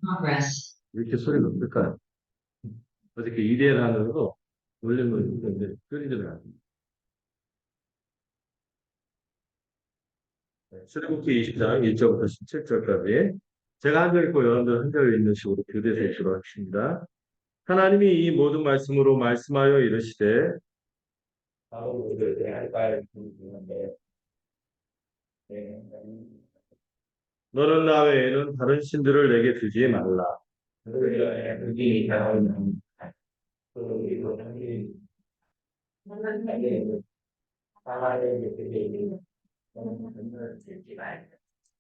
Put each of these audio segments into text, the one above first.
progress. 이렇게 소리가 없을까요? 어저께 이대란으로 올림을 했는데 끓이지를 않습니다. 출애굽기 20장 1절부터 17절까지 제가 한 절 있고 여러분들 한 절 있는 식으로 교대서 읽도록 하겠습니다. 하나님이 이 모든 말씀으로 말씀하여 이르시되 바로 그를 대할 바를 부르는데 너는 나 외에는 다른 신들을 내게 두지 말라.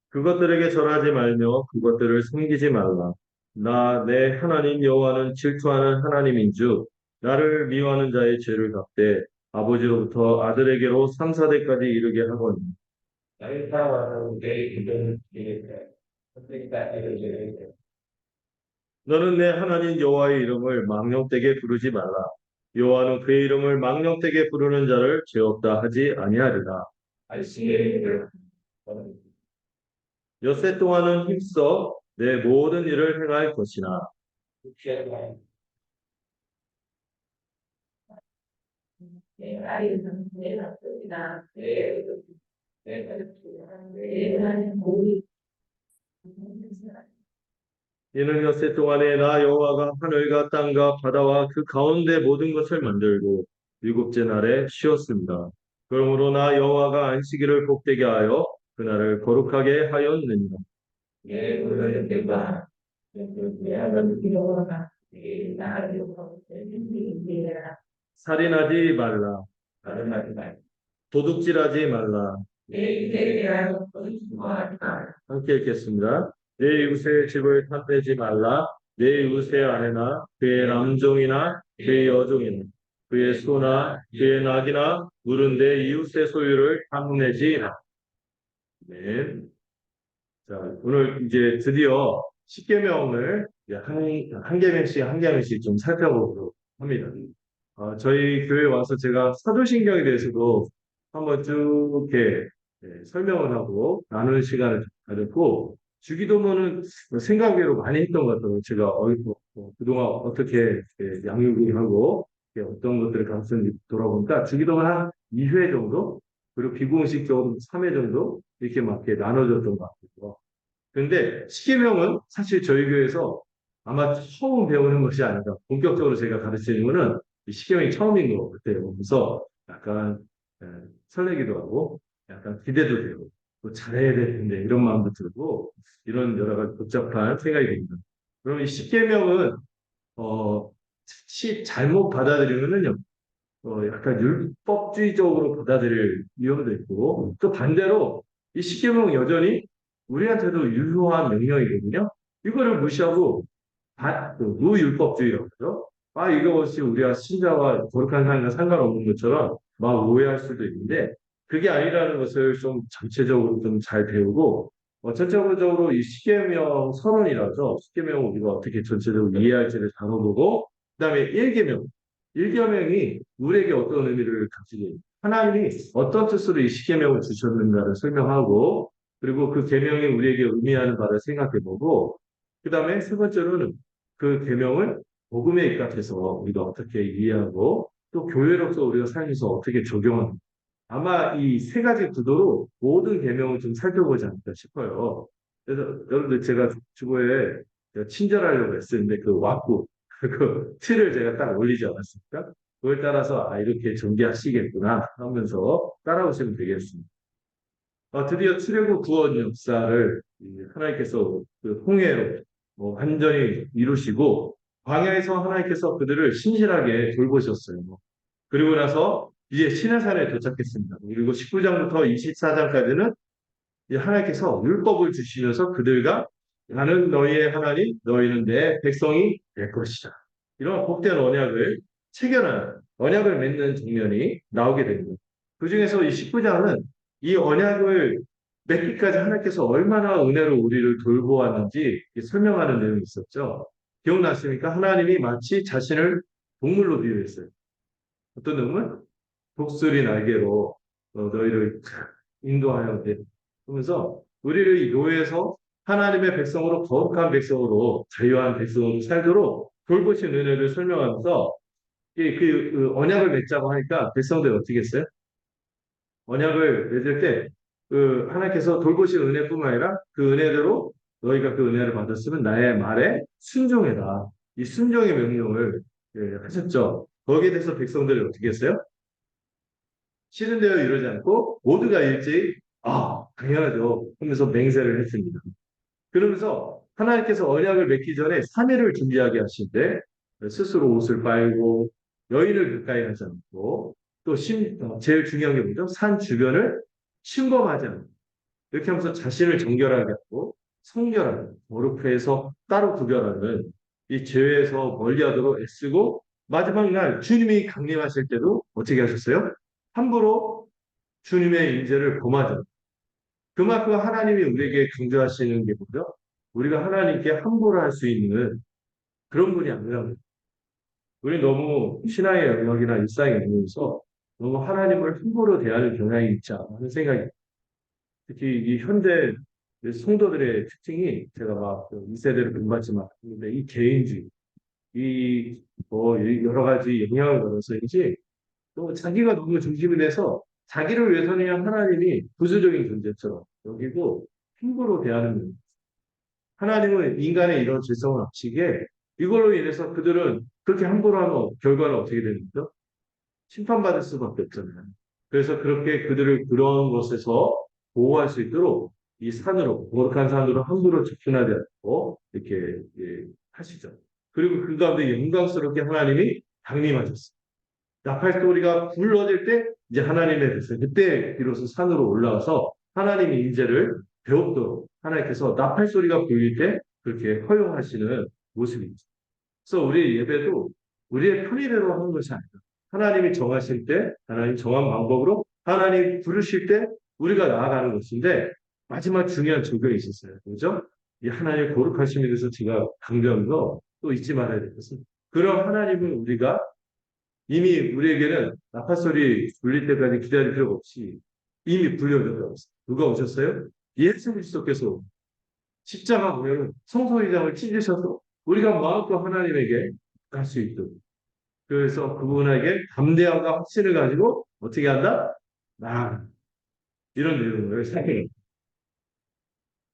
그것들에게 절하지 말며 그것들을 섬기지 말라. 나 내 하나님 여호와는 질투하는 하나님인즉 나를 미워하는 자의 죄를 갚되 아버지로부터 아들에게로 3, 4대까지 이르게 하거니 너는 내 하나님 여호와의 이름을 망령되게 부르지 말라. 여호와는 그의 이름을 망령되게 부르는 자를 죄 없다 하지 아니하리라. 엿새 동안은 힘써 내 모든 일을 행할 것이나 이는 엿새 동안에 나 여호와가 하늘과 땅과 바다와 그 가운데 모든 것을 만들고 일곱째 날에 쉬었습니다. 그러므로 나 여호와가 안식일을 복되게 하여 그날을 거룩하게 하였느니라. 살인하지 말라. 도둑질하지 말라. 함께 읽겠습니다. 내 이웃의 집을 탐내지 말라. 내 이웃의 아내나 그의 남종이나 그의 여종이나 그의 소나 그의 낙이나 물은 내 이웃의 소유를 탐내지 말라. 네. 자, 오늘 이제 드디어 십계명을 한 계명씩 한 계명씩 좀 살펴보도록 합니다. 저희 교회 와서 제가 사도신경에 대해서도 한번 쭉 이렇게 설명을 하고 나누는 시간을 가졌고 주기도문은 생각외로 많이 했던 것 같아요. 제가 그동안 어떻게 양육을 하고 어떤 것들을 가르쳤는지 돌아보니까 주기도문 한 2회 정도 그리고 비공식적으로 3회 정도 이렇게 막 이렇게 나눠졌던 것 같아요. 그런데 십계명은 사실 저희 교회에서 아마 처음 배우는 것이 아닌가. 본격적으로 제가 가르치는 거는 이 십계명이 처음인 것 같아요. 그래서 약간 설레기도 하고 약간 기대도 되고 또 잘해야 될 텐데 이런 마음도 들고 이런 여러 가지 복잡한 생각이 듭니다. 그럼 이 십계명은 잘못 받아들이면은요. 약간 율법주의적으로 받아들일 위험도 있고 또 반대로 이 십계명은 여전히 우리한테도 유효한 명령이거든요. 이거를 무시하고 무율법주의라고 그러죠. 이것이 우리가 신자와 거룩한 삶과 상관없는 것처럼 막 오해할 수도 있는데 그게 아니라는 것을 좀 전체적으로 좀 잘 배우고 전체적으로 이 십계명 선언이라서 십계명을 우리가 어떻게 전체적으로 이해할지를 다뤄보고 그다음에 일계명이 우리에게 어떤 의미를 가지게 하나님이 어떤 뜻으로 이 십계명을 주셨는가를 설명하고 그리고 그 계명이 우리에게 의미하는 바를 생각해보고 그 다음에 세 번째로는 그 계명을 복음에 입각해서 우리가 어떻게 이해하고 또 교회로서 우리가 삶에서 어떻게 적용하는 아마 이 세 가지 구도로 모든 계명을 좀 살펴보지 않을까 싶어요. 그래서 여러분들 제가 주보에 친절하려고 했었는데 그 왁구 그 틀을 제가 딱 올리지 않았습니까? 그걸 따라서 이렇게 전개하시겠구나 하면서 따라오시면 되겠습니다. 드디어 출애굽 구원 역사를 하나님께서 그 홍해로 완전히 이루시고 광야에서 하나님께서 그들을 신실하게 돌보셨어요. 그리고 나서 이제 시내산에 도착했습니다. 그리고 19장부터 24장까지는 하나님께서 율법을 주시면서 그들과 나는 너희의 하나님, 너희는 내 백성이 될 것이다. 이런 복된 언약을 체결하는 언약을 맺는 장면이 나오게 됩니다. 그 중에서 이 19장은 이 언약을 맺기까지 하나님께서 얼마나 은혜로 우리를 돌보았는지 설명하는 내용이 있었죠. 기억나십니까? 하나님이 마치 자신을 동물로 비유했어요. 어떤 놈은 독수리 날개로 너희를 인도하여 돼. 그러면서 우리를 이 노예에서 하나님의 백성으로 거룩한 백성으로 자유한 백성으로 살도록 돌보신 은혜를 설명하면서 그 언약을 맺자고 하니까 백성들이 어떻게 했어요? 언약을 맺을 때 그 하나님께서 돌보신 은혜뿐만 아니라 그 은혜대로 너희가 그 은혜를 받았으면 나의 말에 순종해라. 이 순종의 명령을 하셨죠. 거기에 대해서 백성들이 어떻게 했어요? 싫은 대로 이러지 않고 모두가 일제히 당연하죠 하면서 맹세를 했습니다. 그러면서 하나님께서 언약을 맺기 전에 3일을 준비하게 하실 때 스스로 옷을 빨고 여인을 가까이 하지 않고 또 제일 중요한 게 뭐죠? 산 주변을 침범하지 않고 이렇게 하면서 자신을 정결하게 하고 성결하게 거룩해서 따로 구별하는 이 죄에서 멀리하도록 애쓰고 마지막 날 주님이 강림하실 때도 어떻게 하셨어요? 함부로 주님의 인재를 범하지 그만큼 하나님이 우리에게 강조하시는 게 뭐죠? 우리가 하나님께 함부로 할 수 있는 그런 분이 아니라 우리 너무 신앙의 영역이나 일상의 영역에서 너무 하나님을 함부로 대하는 경향이 있지 않나 하는 생각이 특히 이 현대 성도들의 특징이 제가 막 이 세대를 본받지만 근데 이 개인주의 이뭐 여러 가지 영향을 받아서인지 또 자기가 너무 중심이 돼서 자기를 위해서는 그냥 하나님이 부수적인 존재처럼 여기고 함부로 대하는 하나님은 인간의 이런 죄성을 앞치게 이걸로 인해서 그들은 그렇게 함부로 하면 결과는 어떻게 되는 거죠? 심판받을 수밖에 없잖아요. 그래서 그렇게 그들을 그런 것에서 보호할 수 있도록 이 산으로, 거룩한 산으로 함부로 접근하지 않고 이렇게 하시죠. 그리고 그 가운데 영광스럽게 하나님이 강림하셨어요. 나팔 소리가 불러질 때 이제 하나님의 백성 그때 비로소 산으로 올라와서 하나님의 인재를 배웠도록 하나님께서 나팔 소리가 불릴 때 그렇게 허용하시는 모습이죠. 그래서 우리 예배도 우리의 편의대로 하는 것이 아니다. 하나님이 정하실 때 하나님 정한 방법으로 하나님 부르실 때 우리가 나아가는 것인데 마지막 중요한 조건이 있었어요. 그죠? 이 하나님의 거룩하심에 대해서 제가 강조하면서 또 잊지 말아야 될 것은 그런 하나님은 우리가 이미 우리에게는 나팔소리 울릴 때까지 기다릴 필요가 없이 이미 불려졌다고 했어요. 누가 오셨어요? 예수 그리스도께서 십자가 보면 성소의장을 찢으셔서 우리가 마음껏 하나님에게 갈 수 있도록 그래서 그분에게 담대함과 확신을 가지고 어떻게 한다? 이런 내용을 생각해요.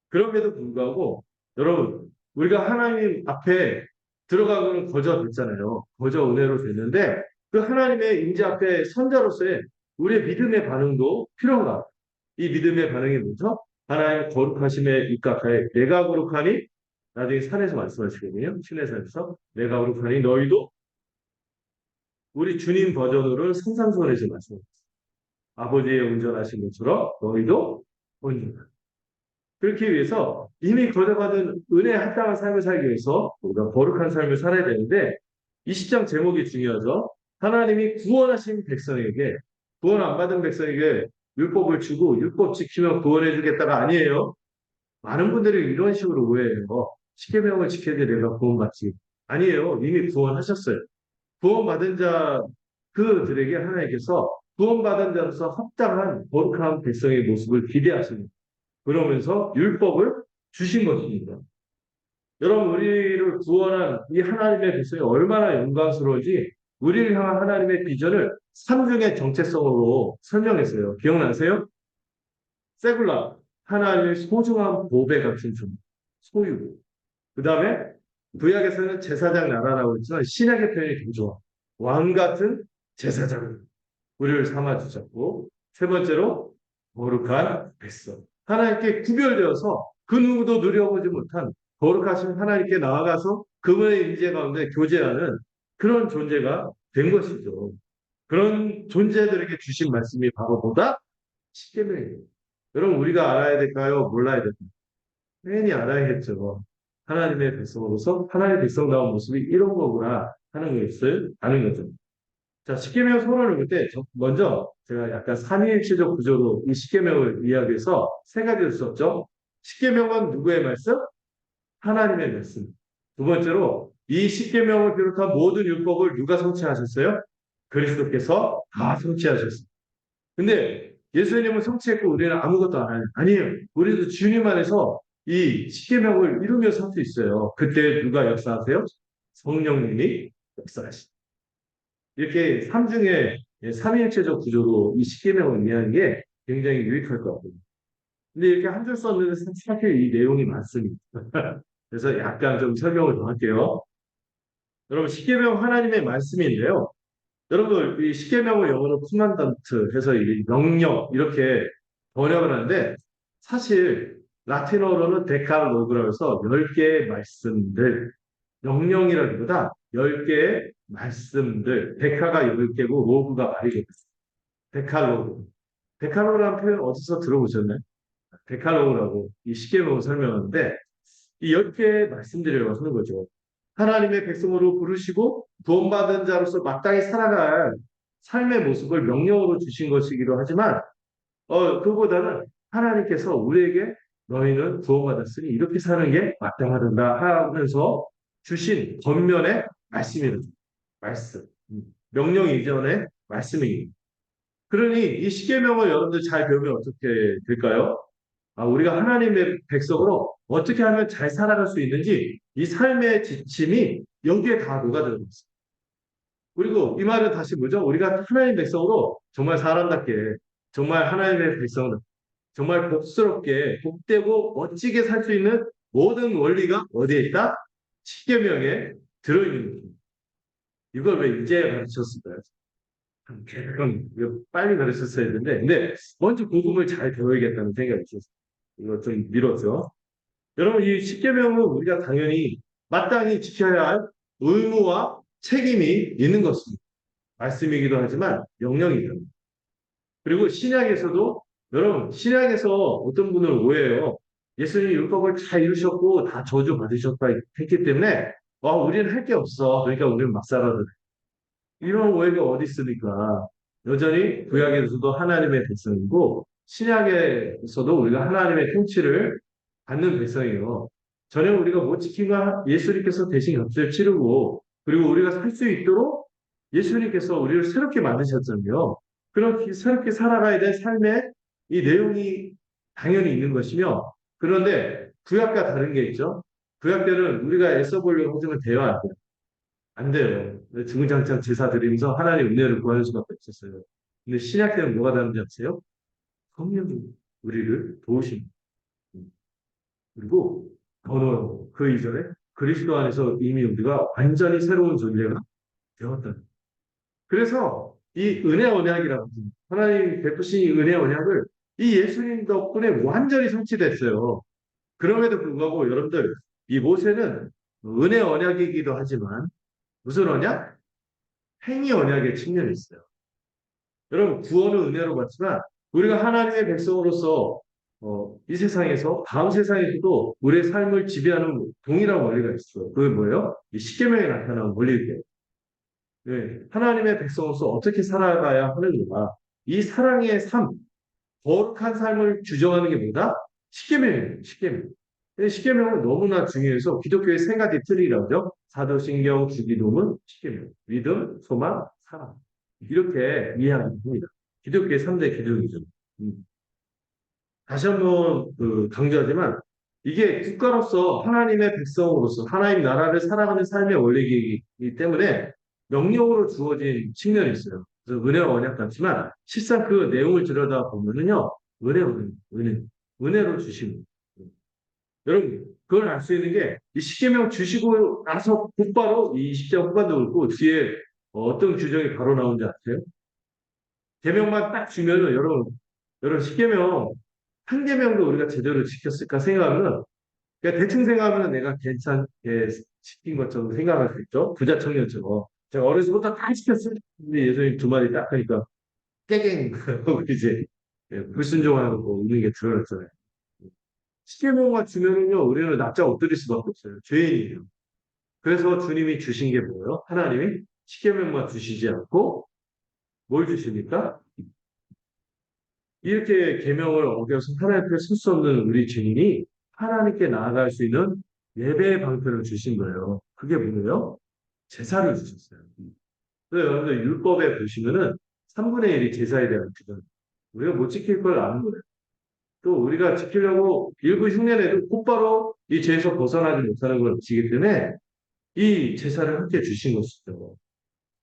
그럼에도 불구하고 여러분 우리가 하나님 앞에 들어가고는 거저 됐잖아요. 거저 은혜로 됐는데 그 하나님의 임재 앞에 선자로서의 우리의 믿음의 반응도 필요한가? 이 믿음의 반응이 뭐죠? 하나님 거룩하심에 입각하여 내가 거룩하니 나중에 산에서 말씀하시거든요. 신해산에서 내가 거룩하니 너희도 우리 주님 버전으로는 성삼손에서 말씀하셨어요. 아버지의 온전하신 것처럼 너희도 온전하라. 그렇기 위해서 이미 거저받은 은혜에 합당한 삶을 살기 위해서 우리가 거룩한 삶을 살아야 되는데 이 시장 제목이 중요하죠. 하나님이 구원하신 백성에게 구원 안 받은 백성에게 율법을 주고 율법 지키면 구원해 주겠다가 아니에요. 많은 분들이 이런 식으로 오해해요. 십계명을 지켜야 내가 구원받지. 아니에요. 이미 구원하셨어요. 구원받은 자 그들에게 하나님께서 구원받은 자로서 합당한 거룩한 백성의 모습을 기대하십니다. 그러면서 율법을 주신 것입니다. 여러분 우리를 구원한 이 하나님의 백성이 얼마나 영광스러운지 우리를 향한 하나님의 비전을 삼중의 정체성으로 설명했어요. 기억나세요? 세굴라 하나님의 소중한 보배 같은 존재 소유 그 다음에 구약에서는 제사장 나라라고 했지만 신약의 표현이 더 좋아. 왕 같은 제사장 우리를 삼아주셨고 세 번째로 거룩한 백성 하나님께 구별되어서 그 누구도 누려보지 못한 거룩하신 하나님께 나아가서 그분의 임재 가운데 교제하는 그런 존재가 된 것이죠. 그런 존재들에게 주신 말씀이 바로 뭐다? 십계명이에요. 여러분 우리가 알아야 될까요? 몰라야 될까요? 당연히 알아야겠죠. 하나님의 백성으로서 하나님의 백성다운 모습이 이런 거구나 하는 것을 아는 거죠. 자, 십계명 서론을 볼 때 먼저 제가 약간 삼위일체적 구조로 이 십계명을 이야기해서 세 가지를 썼죠. 십계명은 누구의 말씀? 하나님의 말씀. 두 번째로 이 십계명을 비롯한 모든 율법을 누가 성취하셨어요? 그리스도께서 다 성취하셨어요. 근데 예수님은 성취했고 우리는 아무것도 안 해요. 아니에요. 우리도 주님 안에서 이 십계명을 이루며 살 수 있어요. 그때 누가 역사하세요? 성령님이 역사하시. 이렇게 삼중의 삼위일체적 구조로 이 십계명을 이해하는 게 굉장히 유익할 것 같아요. 근데 이렇게 한 줄 썼는데 사실 이 내용이 많습니다. 그래서 약간 좀 설명을 더 할게요. 여러분, 십계명 하나님의 말씀인데요. 여러분, 이 십계명을 영어로 commandment 해서 이 명령 이렇게 번역을 하는데 사실 라틴어로는 데칼로그라고 해서 10개의 말씀들, 명령이라기보다 10개의 말씀들, 데카가 10개고 로그가 말이거든요. 데칼로그. 데칼로그라는 표현 어디서 들어보셨나요? 데칼로그라고 이 십계명을 설명하는데 이 10개의 말씀들이라고 하는 거죠. 하나님의 백성으로 부르시고 구원받은 자로서 마땅히 살아갈 삶의 모습을 명령으로 주신 것이기도 하지만 그보다는 하나님께서 우리에게 너희는 구원받았으니 이렇게 사는 게 마땅하다 하면서 주신 겉면의 말씀이거든요. 말씀. 명령 이전의 말씀입니다. 그러니 이 십계명을 여러분들 잘 배우면 어떻게 될까요? 우리가 하나님의 백성으로 어떻게 하면 잘 살아갈 수 있는지 이 삶의 지침이 여기에 다 녹아들어 있어요. 그리고 이 말은 다시 뭐죠? 우리가 하나님 백성으로 정말 사람답게 정말 하나님의 백성으로 정말 복스럽게 복되고 멋지게 살 수 있는 모든 원리가 어디에 있다? 십계명에 들어있는 거죠. 이걸 왜 이제 가르쳤을까요? 그럼 빨리 가르쳤어야 했는데 근데 먼저 복음을 잘 배워야겠다는 생각이 있었어요. 이거 좀 미뤘죠. 여러분, 이 십계명은 우리가 당연히 마땅히 지켜야 할 의무와 책임이 있는 것입니다. 말씀이기도 하지만 명령이죠. 그리고 신약에서도 여러분, 신약에서 어떤 분을 오해해요. 예수님 율법을 다 이루셨고 다 저주 받으셨다 했기 때문에 우리는 할 게 없어. 그러니까 우리는 막 살아도 돼. 이런 오해가 어디 있습니까? 여전히 구약에서도 하나님의 백성이고 신약에서도 우리가 하나님의 통치를 받는 백성이에요. 전혀 우리가 못 지킨 건 예수님께서 대신 값을 치르고 그리고 우리가 살 수 있도록 예수님께서 우리를 새롭게 만드셨잖아요. 그렇게 새롭게 살아가야 될 삶의 이 내용이 당연히 있는 것이며 그런데 구약과 다른 게 있죠. 구약 때는 우리가 애써 보려고 하지만 돼요, 안 돼요? 안 돼요. 주구장창 제사 드리면서 하나님의 은혜를 구하는 수밖에 없었어요. 근데 신약 때는 뭐가 다른지 아세요? 성령이 우리를 도우십니다. 그리고 더는 그 이전에 그리스도 안에서 이미 우리가 완전히 새로운 존재가 되었다. 그래서 이 은혜 언약이라고 하나님 베푸신 이 은혜 언약을 이 예수님 덕분에 완전히 성취됐어요. 그럼에도 불구하고 여러분들 이 모세는 은혜 언약이기도 하지만 무슨 언약? 행위 언약의 측면이 있어요. 여러분 구원은 은혜로 받지만 우리가 하나님의 백성으로서 이 세상에서 다음 세상에서도 우리의 삶을 지배하는 동일한 원리가 있어요. 그게 뭐예요? 이 십계명에 나타나는 원리예요. 네, 하나님의 백성으로서 어떻게 살아가야 하는가? 이 사랑의 삶, 거룩한 삶을 규정하는 게 뭐다? 십계명이에요. 십계명. 십계명은 너무나 중요해서 기독교의 세 가지 틀이라죠. 사도신경, 주기도문, 십계명. 믿음, 소망, 사랑. 이렇게 이해하면 됩니다. 기독교의 3대 기둥이죠. 다시 한번 강조하지만 이게 국가로서 하나님의 백성으로서 하나님 나라를 살아가는 삶의 원리이기 때문에 명령으로 주어진 측면이 있어요. 그래서 은혜와 언약 같지만 실상 그 내용을 들여다보면은요 은혜로 주시는 여러분 그걸 알 수 있는 게 이 십계명 주시고 나서 곧바로 이 십자 후반도 그렇고 뒤에 어떤 규정이 바로 나오는지 아세요? 계명만 딱 주면은 여러분 십계명 한 계명도 우리가 제대로 지켰을까 생각하면 그냥 대충 생각하면 내가 괜찮게 지킨 것처럼 생각할 수 있죠. 부자청년처럼 제가 어렸을 때부터 다 지켰어요. 근데 예수님 두 마디 딱 하니까 깨갱 하고 이제 불순종하고 웃는 게 드러났잖아요. 십계명만 주면은요 우리는 납작 엎드릴 수밖에 없어요. 죄인이에요. 그래서 주님이 주신 게 뭐예요? 하나님이 십계명만 주시지 않고 뭘 주십니까? 이렇게 계명을 어겨서 하나님 앞에 설 수 없는 우리 죄인이 하나님께 나아갈 수 있는 예배의 방편을 주신 거예요. 그게 뭐예요? 제사를 주셨어요. 그래서 여러분들 율법에 보시면은 3분의 1이 제사에 대한 규정. 우리가 못 지킬 걸 아는 거예요. 또 우리가 지키려고 일부 흉내내도 곧바로 이 죄에서 벗어나지 못하는 걸 지기 때문에 이 제사를 함께 주신 것이죠.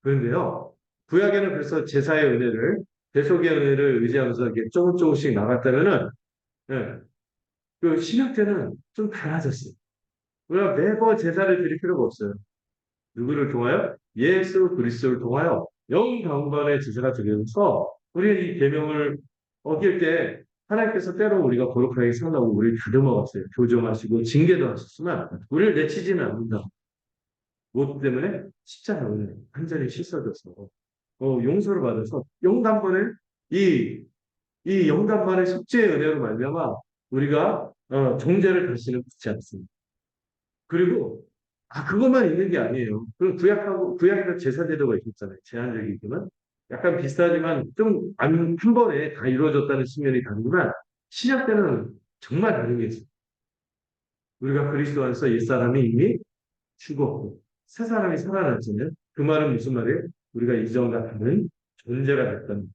그런데요, 구약에는 그래서 제사의 은혜를, 대속의 은혜를 의지하면서 이렇게 조금씩 나갔다면은, 예, 그 신약 때는 좀 달라졌어요. 우리가 매번 제사를 드릴 필요가 없어요. 누구를 통하여? 예수 그리스도를 통하여 영광관의 제사가 되면서 우리의 이 계명을 어길 때 하나님께서 때로 우리가 거룩하게 살라고 우리를 다듬어 왔어요. 교정하시고 징계도 하셨지만 우리를 내치지는 않는다. 무엇 때문에? 십자가를 완전히 씻어줘서 용서를 받아서 영단번에 이, 이 영단번의 속죄의 은혜로 말미암아 우리가 정죄를 다시는 받지 않습니다. 그리고 그것만 있는 게 아니에요. 그 구약에서 제사 제도가 있었잖아요. 제한적이지만 약간 비슷하지만 좀 한 번에 다 이루어졌다는 측면이 다르지만 신약 때는 정말 다른 게 있어요. 우리가 그리스도 안에서 옛사람이 이미 죽었고 새 사람이 살아났잖아요. 그 말은 무슨 말이에요? 우리가 이전과 다른 존재가 됐다는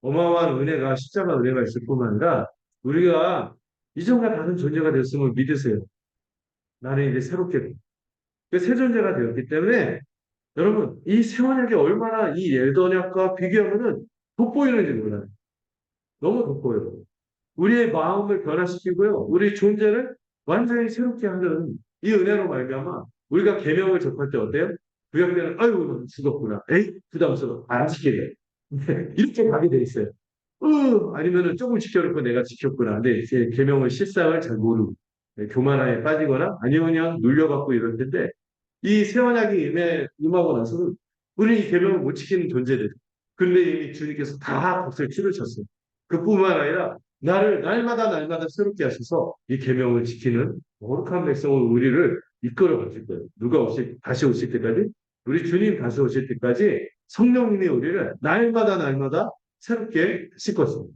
어마어마한 은혜가 십자가 은혜가 있을 뿐만 아니라 우리가 이전과 다른 존재가 됐음을 믿으세요. 나는 이제 새롭게 새 존재가 되었기 때문에 여러분 이 새 언약이 얼마나 이 옛 언약과 비교하면은 돋보이는지 몰라요. 너무 돋보여요. 우리의 마음을 변화시키고요. 우리 존재를 완전히 새롭게 하는 이 은혜로 말미암아 우리가 계명을 접할 때 어때요? 구약 때는 아유 넌 죽었구나. 에이 부담스러워. 안 지키래. 이렇게 가게 돼 있어요. 아니면은 조금 지켜놓고 내가 지켰구나. 근데 제 계명의 실상을 잘 모르고 교만함에 빠지거나 아니면 그냥 눌려갖고 이럴 텐데 이 새 언약이 임하고 나서는 우리는 이 계명을 못 지키는 존재들. 근데 이미 주님께서 다 값을 치르셨어요. 그뿐만 아니라 나를 날마다 새롭게 하셔서 이 계명을 지키는 거룩한 백성으로 우리를 이끌어 가실 거예요. 누가 다시 오실 때까지 우리 주님 다시 오실 때까지 성령님이 우리를 날마다 새롭게 하실 것입니다.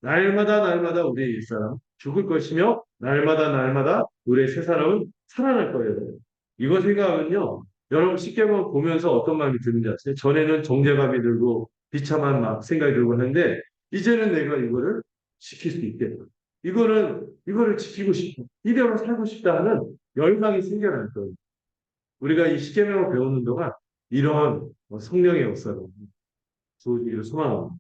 날마다 우리의 옛사람 죽을 것이며 날마다 우리의 새 사람은 살아날 거예요. 이거 생각하면요. 여러분 십계명 보면서 어떤 마음이 드는지 아세요? 전에는 정죄감이 들고 비참한 막 생각이 들고 하는데 이제는 내가 이거를 지킬 수 있겠다. 이거를 지키고 싶다. 이대로 살고 싶다 하는 열망이 생겨날 거예요. 우리가 이 십계명을 배우는 동안 이러한 성령의 역사로 주어지기를 소망합니다.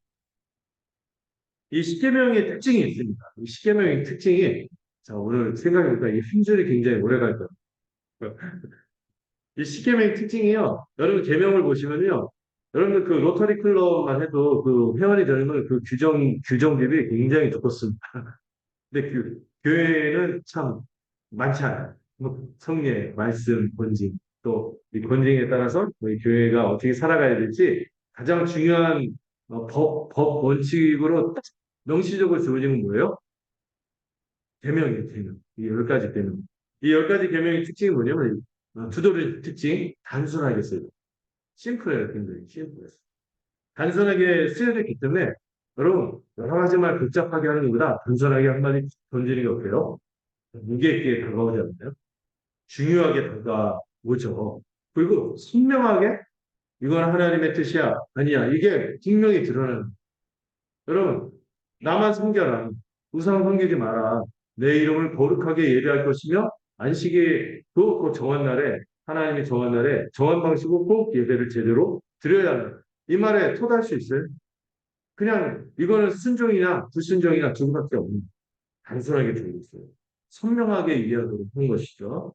이 십계명의 특징이 있습니다. 이 십계명의 특징이 자 오늘 생각해보니까 이 한 줄이 굉장히 오래 갈 거예요. 이 십계명의 특징이요. 여러분 계명을 보시면요. 여러분들 그 로터리 클럽만 해도 그 회원이 되는 그 규정들이 굉장히 두껍습니다. 근데 그 교회는 참 많지 않아요. 뭐 성례, 말씀, 권징 또 이 권징에 따라서 우리 교회가 어떻게 살아가야 될지 가장 중요한 법 원칙으로 딱 명시적으로 주어진 건 뭐예요? 계명이에요, 계명. 이 열 가지 계명. 이 열 가지 계명의 특징이 뭐냐면 두더리 특징 단순하게 써요. 심플해요, 굉장히 심플해요. 단순하게 쓰여야 되기 때문에 여러분 여러 가지 말 복잡하게 하는 것보다 단순하게 한마디 던지는 게 어때요? 무게 있게 다가오지 않나요? 중요하게 다가오죠. 그리고 선명하게 이건 하나님의 뜻이야. 아니야. 이게 분명히 드러나는 여러분 나만 섬겨라. 우상 섬기지 마라. 내 이름을 거룩하게 예배할 것이며 안식일 그 정한 날에 하나님이 정한 날에 정한 방식으로 꼭 예배를 제대로 드려야 한다. 이 말에 토달 수 있어요? 그냥 이거는 순종이나 불순종이나 두 개밖에 없는 단순하게 들고 있어요. 선명하게 이해하도록 한 것이죠.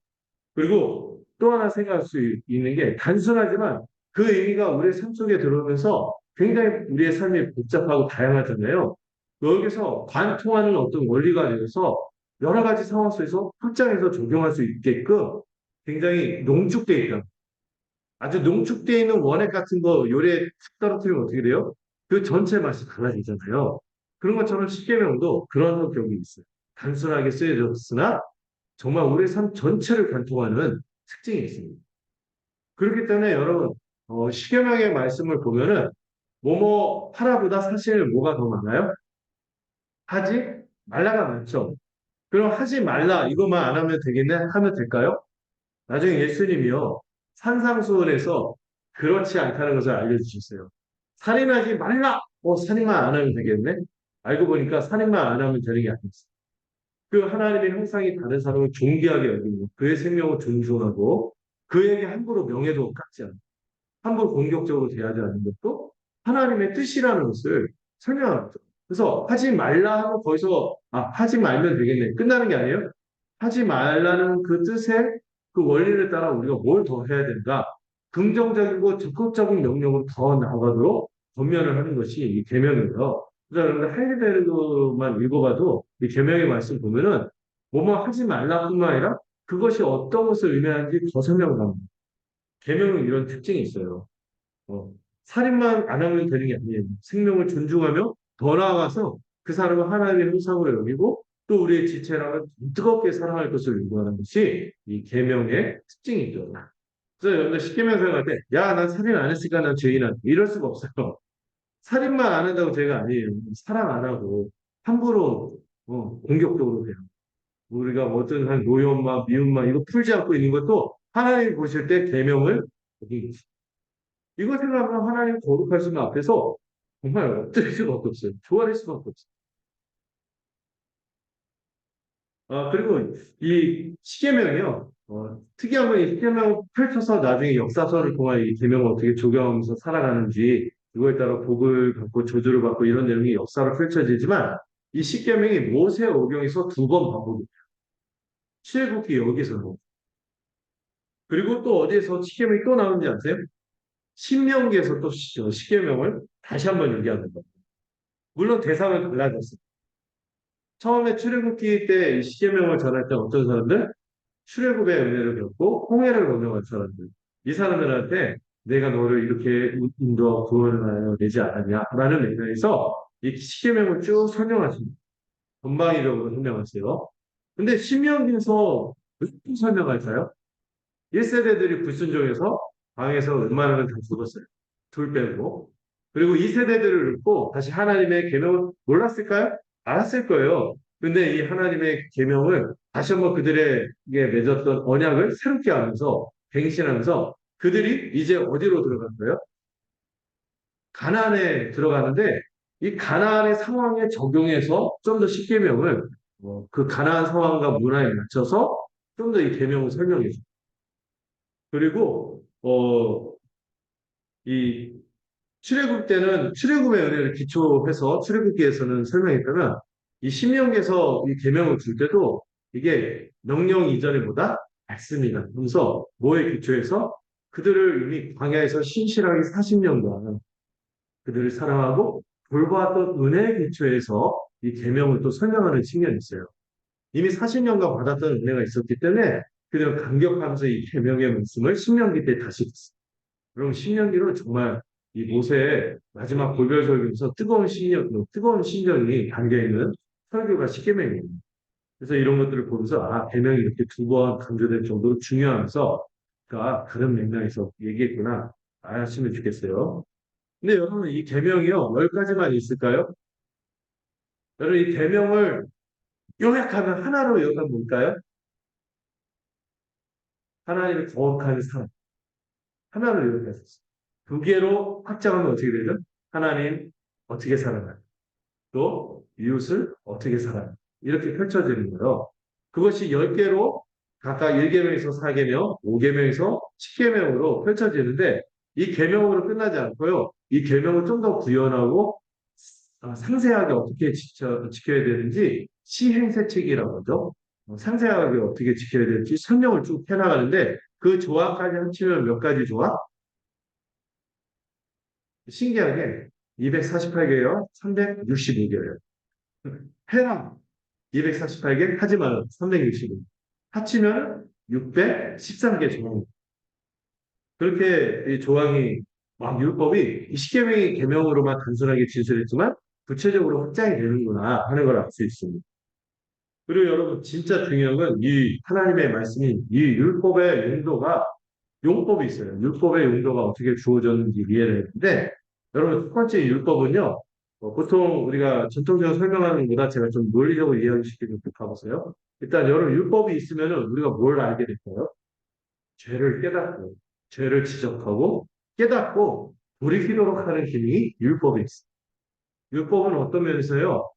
그리고 또 하나 생각할 수 있는 게 단순하지만 그 의미가 우리의 삶 속에 들어오면서 굉장히 우리의 삶이 복잡하고 다양하잖아요. 여기서 관통하는 어떤 원리가 되어서 여러 가지 상황 속에서 확장해서 적용할 수 있게끔 굉장히 농축되어 있다. 아주 농축되어 있는 원액 같은 거 요리에 탁 떨어뜨리면 어떻게 돼요? 그 전체 맛이 달라지잖아요. 그런 것처럼 십계명도 그런 성격이 있어요. 단순하게 쓰여졌으나 정말 우리의 삶 전체를 관통하는 특징이 있습니다. 그렇기 때문에 여러분 십계명의 말씀을 보면은 뭐뭐 하라보다 사실 뭐가 더 많아요? 하지 말라가 많죠. 그럼 하지 말라 이것만 안 하면 되겠네 하면 될까요? 나중에 예수님이요 산상수훈에서 그렇지 않다는 것을 알려주셨어요. 살인하지 말라. 살인만 안 하면 되겠네. 알고 보니까 살인만 안 하면 되는 게 아니었어요. 그 하나님의 형상이 다른 사람을 존귀하게 여기고 그의 생명을 존중하고 그에게 함부로 명예도 깎지 않고 함부로 공격적으로 대하지 않는 것도 하나님의 뜻이라는 것을 설명하는 거죠. 그래서 하지 말라 하면 거기서 하지 말면 되겠네. 끝나는 게 아니에요. 하지 말라는 그 뜻의 그 원리를 따라 우리가 뭘 더 해야 된가? 긍정적이고 적극적인 명령으로 더 나아가도록 권면을 하는 것이 이 계명이에요. 그래서 여러분들 하이데베르그만 읽어봐도 이 계명의 말씀 보면은 뭐뭐 하지 말라뿐만 아니라 그것이 어떤 것을 의미하는지 더 설명을 합니다. 계명은 이런 특징이 있어요. 어, 살인만 안 하면 되는 게 아니에요. 생명을 존중하며 더 나아가서 그 사람을 하나님의 형상으로 여기고 또 우리의 지체랑은 뜨겁게 사랑할 것을 요구하는 것이 이 계명의 특징이죠. 그래서 여러분들 십계명 생각할 때, 야, 난 살인 안 했으니까 난 죄인 아니야. 이럴 수가 없어요. 살인만 안 한다고 죄가 아니에요. 사랑 안 하고 함부로 공격적으로 돼요. 우리가 어떤 한 노여움과 미움과 이거 풀지 않고 있는 것도 하나님 보실 때 계명을 어긴 이걸 생각하면 하나님 거룩하신 분 앞에서 정말 엎드릴 수밖에 없어요. 조아릴 수밖에 없어요. 그리고 이 시계명이요. 특이한 건 이 시계명을 펼쳐서 나중에 역사서를 통한 이 계명을 어떻게 적용하면서 살아가는지 이거에 따라 복을 받고 저주를 받고 이런 내용이 역사로 펼쳐지지만 이 십계명이 모세오경에서 두 번 반복돼요. 출애굽기 여기서 그리고 또 어디에서 십계명이 또 나오는지 아세요? 신명기에서 또 십계명을 다시 한번 얘기하는 거예요. 물론 대상은 달라졌어요. 처음에 출애굽기 때 십계명을 전할 때 어떤 사람들? 출애굽의 은혜를 겪고 홍해를 건너간 사람들. 이 사람들한테 내가 너를 이렇게 인도하고 구원을 하여 내지 않았냐라는 맥락에서 이 십계명을 쭉 설명하십니다. 전방위적으로 설명하세요. 근데 신명기에서 왜 설명할까요? 1세대들이 불순종해서 방에서 웬만하면 다 죽었어요. 둘 빼고. 그리고 2세대들을 읽고 다시 하나님의 계명을 몰랐을까요? 알았을 거예요. 근데 이 하나님의 계명을 다시 한번 그들에게 맺었던 언약을 새롭게 하면서 갱신하면서 그들이 이제 어디로 들어간 거예요? 가나안에 들어가는데 이 가나안의 상황에 적용해서 좀 더 십계명을 그 가나안 상황과 문화에 맞춰서 좀 더 이 계명을 설명해 줍니다. 그리고 이 출애굽 때는 출애굽의 은혜를 기초해서 출애굽기에서는 설명했다면 이 신명기에서 이 계명을 줄 때도 이게 명령 이전에 보다 밝습니다. 그래서 뭐에 기초해서 그들을 이미 광야에서 신실하게 40년간 그들을 사랑하고 돌보았던 은혜에 기초해서 이 계명을 또 설명하는 측면이 있어요. 이미 40년간 받았던 은혜가 있었기 때문에 그들은 감격하면서 이 계명의 말씀을 신명기 때 다시 듣습니다. 그럼 신명기는 정말 이 모세의 마지막 골별 설교에서 뜨거운 신경이 담겨있는 설교가 십계명이에요. 그래서 이런 것들을 보면서 계명이 이렇게 두 번 강조될 정도로 중요하면서 그러니까 다른 맥락에서 얘기했구나 아시면 좋겠어요. 근데 여러분 이 계명이요 10가지만 있을까요? 여러분 이 계명을 요약하면 하나로 요약하면 뭘까요? 하나님의 거룩한 삶 하나로 요약했었어요. 두 개로 확장하면 어떻게 되죠? 하나님 어떻게 살아가요? 또 이웃을 어떻게 살아요? 이렇게 펼쳐지는 거예요. 그것이 10개로 각각 1계명에서 4계명, 5계명에서 10계명으로 펼쳐지는데 이 계명으로 끝나지 않고요. 이 계명을 좀 더 구현하고 상세하게 어떻게 지켜야 되는지 시행세칙이라고 하죠. 상세하게 어떻게 지켜야 될지 설명을 쭉 해나가는데 그 조항까지 합치면 몇 가지 조항? 신기하게 248개요, 365개예요. 해라 248개, 하지 마라 365개. 합치면 613개 조항. 그렇게 이 조항이 막 율법이 이 십계명의 계명으로만 단순하게 진술했지만 구체적으로 확장이 되는구나 하는 걸 알 수 있습니다. 그리고 여러분 진짜 중요한 건 이 하나님의 말씀인 이 율법의 용도가 용법이 있어요. 율법의 용도가 어떻게 주어졌는지 이해를 했는데 여러분 첫 번째 율법은요. 보통 우리가 전통적으로 설명하는 것보다 제가 좀 논리적으로 이해하시키는 가보세요. 일단 여러분 율법이 있으면 우리가 뭘 알게 될까요? 죄를 깨닫고 죄를 지적하고 깨닫고 돌이키도록 하는 기능이 율법이 있어요. 율법은 어떤 면에서요?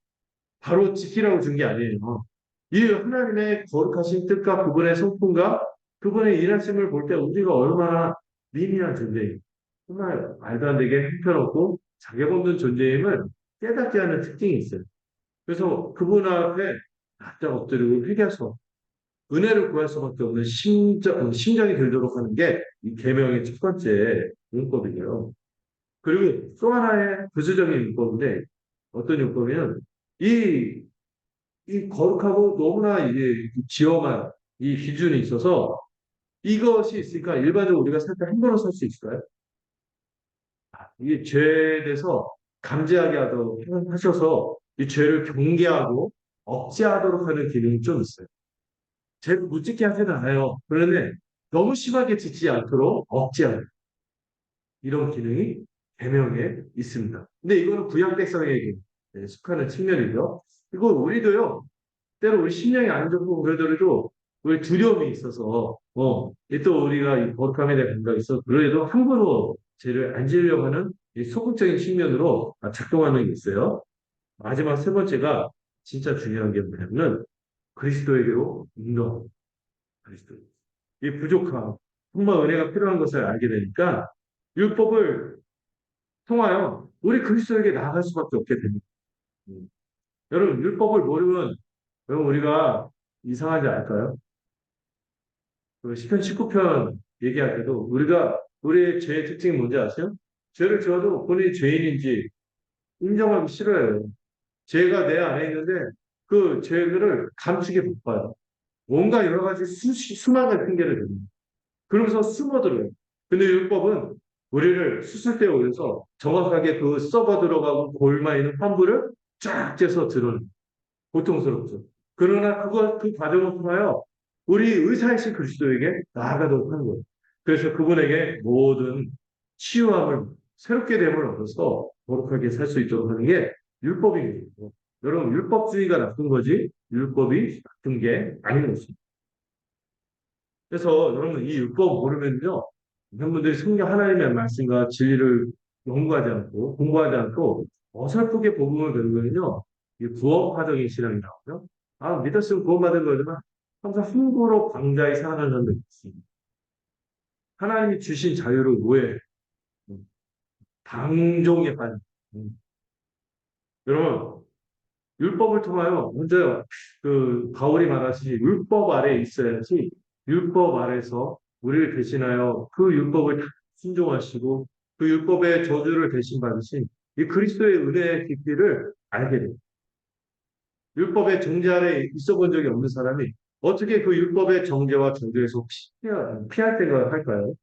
바로 지키라고 준 게 아니에요. 이 하나님의 거룩하신 뜻과 그분의 성품과 그분의 일하심을 볼 때 우리가 얼마나 미미한 존재임, 정말 말도 안 되게 형편없고 자격 없는 존재임을 깨닫게 하는 특징이 있어요. 그래서 그분 앞에 납작 엎드리고 회개해서 은혜를 구할 수밖에 없는 심정이 들도록 하는 게 이 계명의 첫 번째 율법이에요. 그리고 또 하나의 부수적인 율법인데 어떤 율법이냐면 이, 이 거룩하고 너무나 이제 지엄한 이 기준이 있어서 이것이 있으니까 일반적으로 우리가 살 때 함부로 살 수 있을까요? 이게 죄에 대해서 감지하게 하도록 하셔서 이 죄를 경계하고 억제하도록 하는 기능이 좀 있어요. 죄를 못 짓게 하지는 않아요. 그런데 너무 심하게 짓지 않도록 억제하는 이런 기능이 계명에 있습니다. 근데 이거는 구약 백성에게 속하는 측면이죠. 그리고 우리도요. 때로 우리 심령이 안 좋고 그러더라도 우리 두려움이 있어서 또 우리가 이 거룩함에 대한 감각이 있어 그래도 함부로 죄를 안 지으려고 하는 이 소극적인 측면으로 작동하는 게 있어요. 마지막 세 번째가 진짜 중요한 게 뭐냐면 그리스도에게로 인도하고 그리스도 이 부족함 정말 은혜가 필요한 것을 알게 되니까 율법을 통하여 우리 그리스도에게 나아갈 수밖에 없게 됩니다. 음. 여러분 율법을 모르면 여러분 우리가 이상하지 않을까요? 그 시편 19편 얘기할 때도 우리의 죄의 특징이 뭔지 아세요? 죄를 지어도 본인이 죄인인지 인정하기 싫어요. 죄가 내 안에 있는데 그 죄를 감추기 바빠요. 뭔가 여러 가지 수많은 핑계를 댑니다. 그러면서 숨어들어요. 근데 율법은 우리를 수술대에 올려서 정확하게 그 썩어 들어가고 골마 있는 환부를 쫙 째서 드러내요. 고통스럽죠. 그러나 그 과정을 통하여 우리 의사이신 그리스도에게 나아가도록 하는 거예요. 그래서 그분에게 모든 치유함을 새롭게 됨을 얻어서 거룩하게 살 수 있도록 하는 게 율법입니다. 여러분 율법주의가 나쁜 거지 율법이 나쁜 게 아닌 것입니다. 그래서 여러분 이 율법 모르면요, 여러분들이 성경 하나님의 말씀과 진리를 연구하지 않고 공부하지 않고 어설프게 복음을 배우면요, 이 부업화적인 신앙이 나오죠. 아 믿었으면 구원받은 거지만 항상 함부로 광자에 사는 사람들이 있습니다. 하나님이 주신 자유를 오해, 방종에 빠진. 여러분 율법을 통하여 먼저 그 바울이 말하시니 율법 아래 있어야지 율법 아래서 우리를 대신하여 그 율법을 다 순종하시고 그 율법의 저주를 대신 받으신 이 그리스도의 은혜의 깊이를 알게 됩니다. 율법의 정죄 아래 있어 본 적이 없는 사람이 어떻게 그 율법의 정죄와 저주에서 피할 생각을 할까요?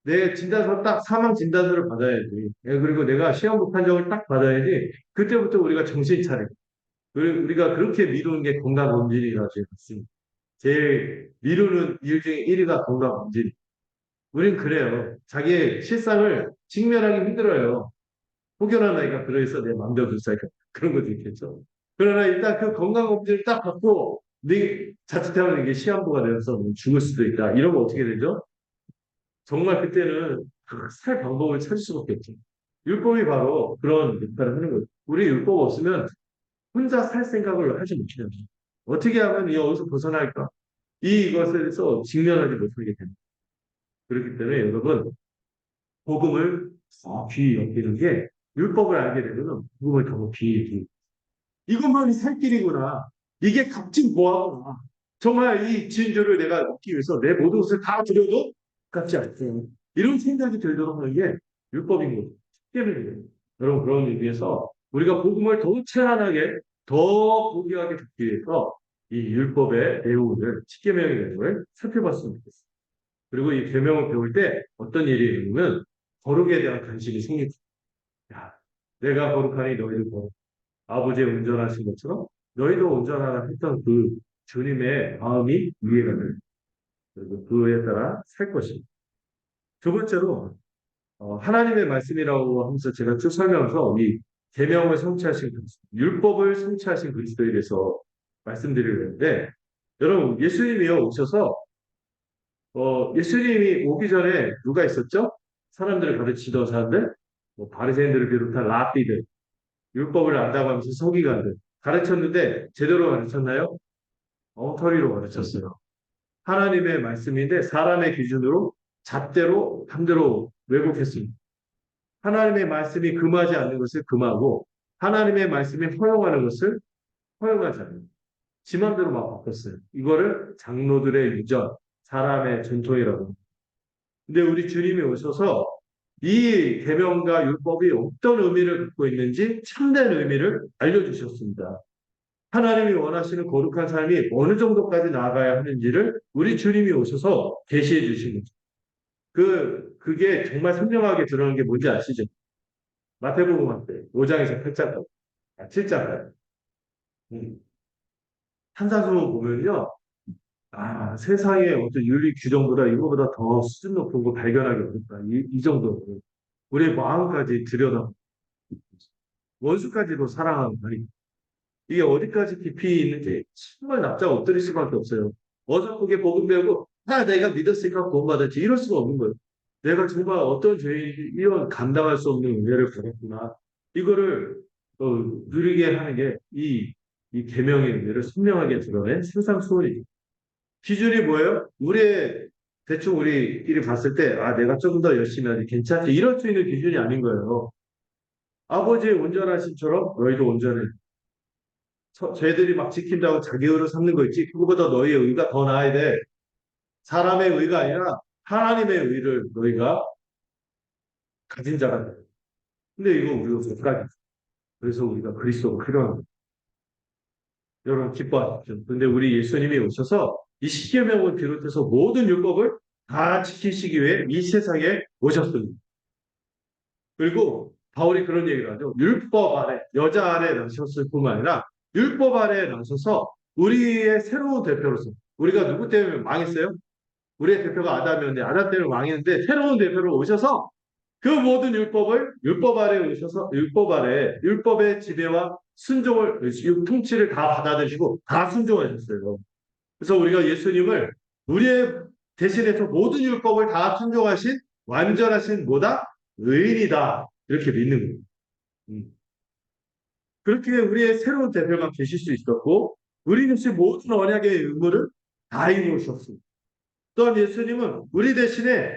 내 진단서 딱 사망 진단서를 받아야지. 그리고 내가 시험부 판정을 딱 받아야지. 그때부터 우리가 정신 차려. 우리가 그렇게 미루는 게 건강검진이라고 제가 봤습니다. 제일 미루는 일 중에 1위가 건강검진. 우린 그래요. 자기의 실상을 직면하기 힘들어요. 혹여나 나이가 그래서 내 맘대로 살까 그런 것도 있겠죠. 그러나 일단 그 건강검진을 딱 받고 네 자칫하면 이게 시한부가 되어서 죽을 수도 있다. 이러면 어떻게 되죠? 정말 그때는 살 방법을 찾을 수밖에 없죠. 율법이 바로 그런 역할을 하는 거죠. 우리 율법 없으면 혼자 살 생각을 하지 못해요. 어떻게 하면 여기서 벗어날까? 이것에 대해서 직면하지 못하게 됩니다. 그렇기 때문에 여러분, 복음을 더 귀히 여기는 게 율법을 알게 되면 복음을 더 귀히 여기는 이것만이 살 길이구나. 이게 값진 보화구나. 정말 이 진주를 내가 얻기 위해서 내 모든 것을 다 드려도 값지 않죠. 이런 생각이 들도록 하는 게 율법인 거죠. 때문에 여러분 그런 의미에서 우리가 복음을 더 채란하게 더 고귀하게 듣기 위해서 이 율법의 내용을 십계명의 내용을 살펴봤으면 좋겠습니다. 그리고 이 계명을 배울 때 어떤 일이 일어나면 거룩에 대한 관심이 생깁니다. 야, 내가 거룩하니 너희도 거룩. 아버지의 운전하신 것처럼 너희도 운전하라 했던 그 주님의 마음이 이해가 돼요. 그리고 그에 따라 살 것입니다. 두 번째로 하나님의 말씀이라고 하면서 제가 쭉 설명해서 이 계명을 성취하신 그리스도, 율법을 성취하신 그리스도에 대해서 말씀드리려는데 여러분 예수님이 오셔서 예수님이 오기 전에 누가 있었죠? 사람들을 가르치던 사람들, 뭐 바리새인들을 비롯한 랍비들, 율법을 안다고 하면서 서기관들 가르쳤는데 제대로 가르쳤나요? 엉터리로 가르쳤어요. 하나님의 말씀인데 사람의 기준으로 잣대로 함대로 왜곡했습니다. 하나님의 말씀이 금하지 않는 것을 금하고 하나님의 말씀이 허용하는 것을 허용하지 않는 지 맘대로 막 바꿨어요. 이거를 장로들의 유전, 사람의 전통이라고 합니다. 근데 우리 주님이 오셔서 이 계명과 율법이 어떤 의미를 갖고 있는지 참된 의미를 알려주셨습니다. 하나님이 원하시는 거룩한 삶이 어느 정도까지 나아가야 하는지를 우리 주님이 오셔서 계시해 주신 거죠. 그게 정말 선명하게 드러난 게 뭔지 아시죠? 마태복음 5장에서 8장까지, 7장까지. 한사서 보면요. 세상의 어떤 윤리 규정보다 이거보다 더 수준 높은 거 발견하기 어렵다. 이 정도로. 우리의 마음까지 들여다 원수까지도 사랑하는 말이 이게 어디까지 깊이 있는지 정말 납작 엎드릴 수밖에 없어요. 어설프게 복음 배우고 내가 믿었으니까 구원받았지 이럴 수가 없는 거예요. 내가 정말 어떤 죄인이 이런 감당할 수 없는 은혜를 받았구나. 이거를 누리게 하는 게 이 계명의 은혜를 선명하게 드러낸 세상 소원이죠. 기준이 뭐예요? 대충 우리끼리 봤을 때 내가 좀 더 열심히 하지 괜찮지 이럴 수 있는 기준이 아닌 거예요. 아버지의 온전하심처럼 너희도 온전해. 쟤들이 막 지킨다고 자기 의로 삼는 거 있지. 그거보다 너희의 의가 더 나아야 돼. 사람의 의가 아니라 하나님의 의를 너희가 가진 자가 돼. 근데 이거 우리가 못 가지. 그래서 우리가 그리스도가 필요한 거예요. 여러분 기뻐하십시오. 근데 우리 예수님이 오셔서 이 십계명을 비롯해서 모든 율법을 다 지키시기 위해 이 세상에 오셨습니다. 그리고 바울이 그런 얘기를 하죠. 율법 아래, 여자 아래 나셨을 뿐만 아니라 율법 아래 나서서 우리의 새로운 대표로서 우리가 누구 때문에 망했어요? 우리의 대표가 아담이었는데 아담 때문에 망했는데 새로운 대표로 오셔서 그 모든 율법 아래 오셔서 율법 아래 율법의 지배와 순종을 통치를 다 받아들이시고 다 순종하셨어요. 그래서 우리가 예수님을 우리의 대신해서 모든 율법을 다 순종하신 완전하신 뭐다? 의인이다. 이렇게 믿는 거예요. 그렇게 우리의 새로운 대표가 계실 수 있었고 우리 역시 모든 언약의 의무를 다 이루셨습니다. 또한 예수님은 우리 대신에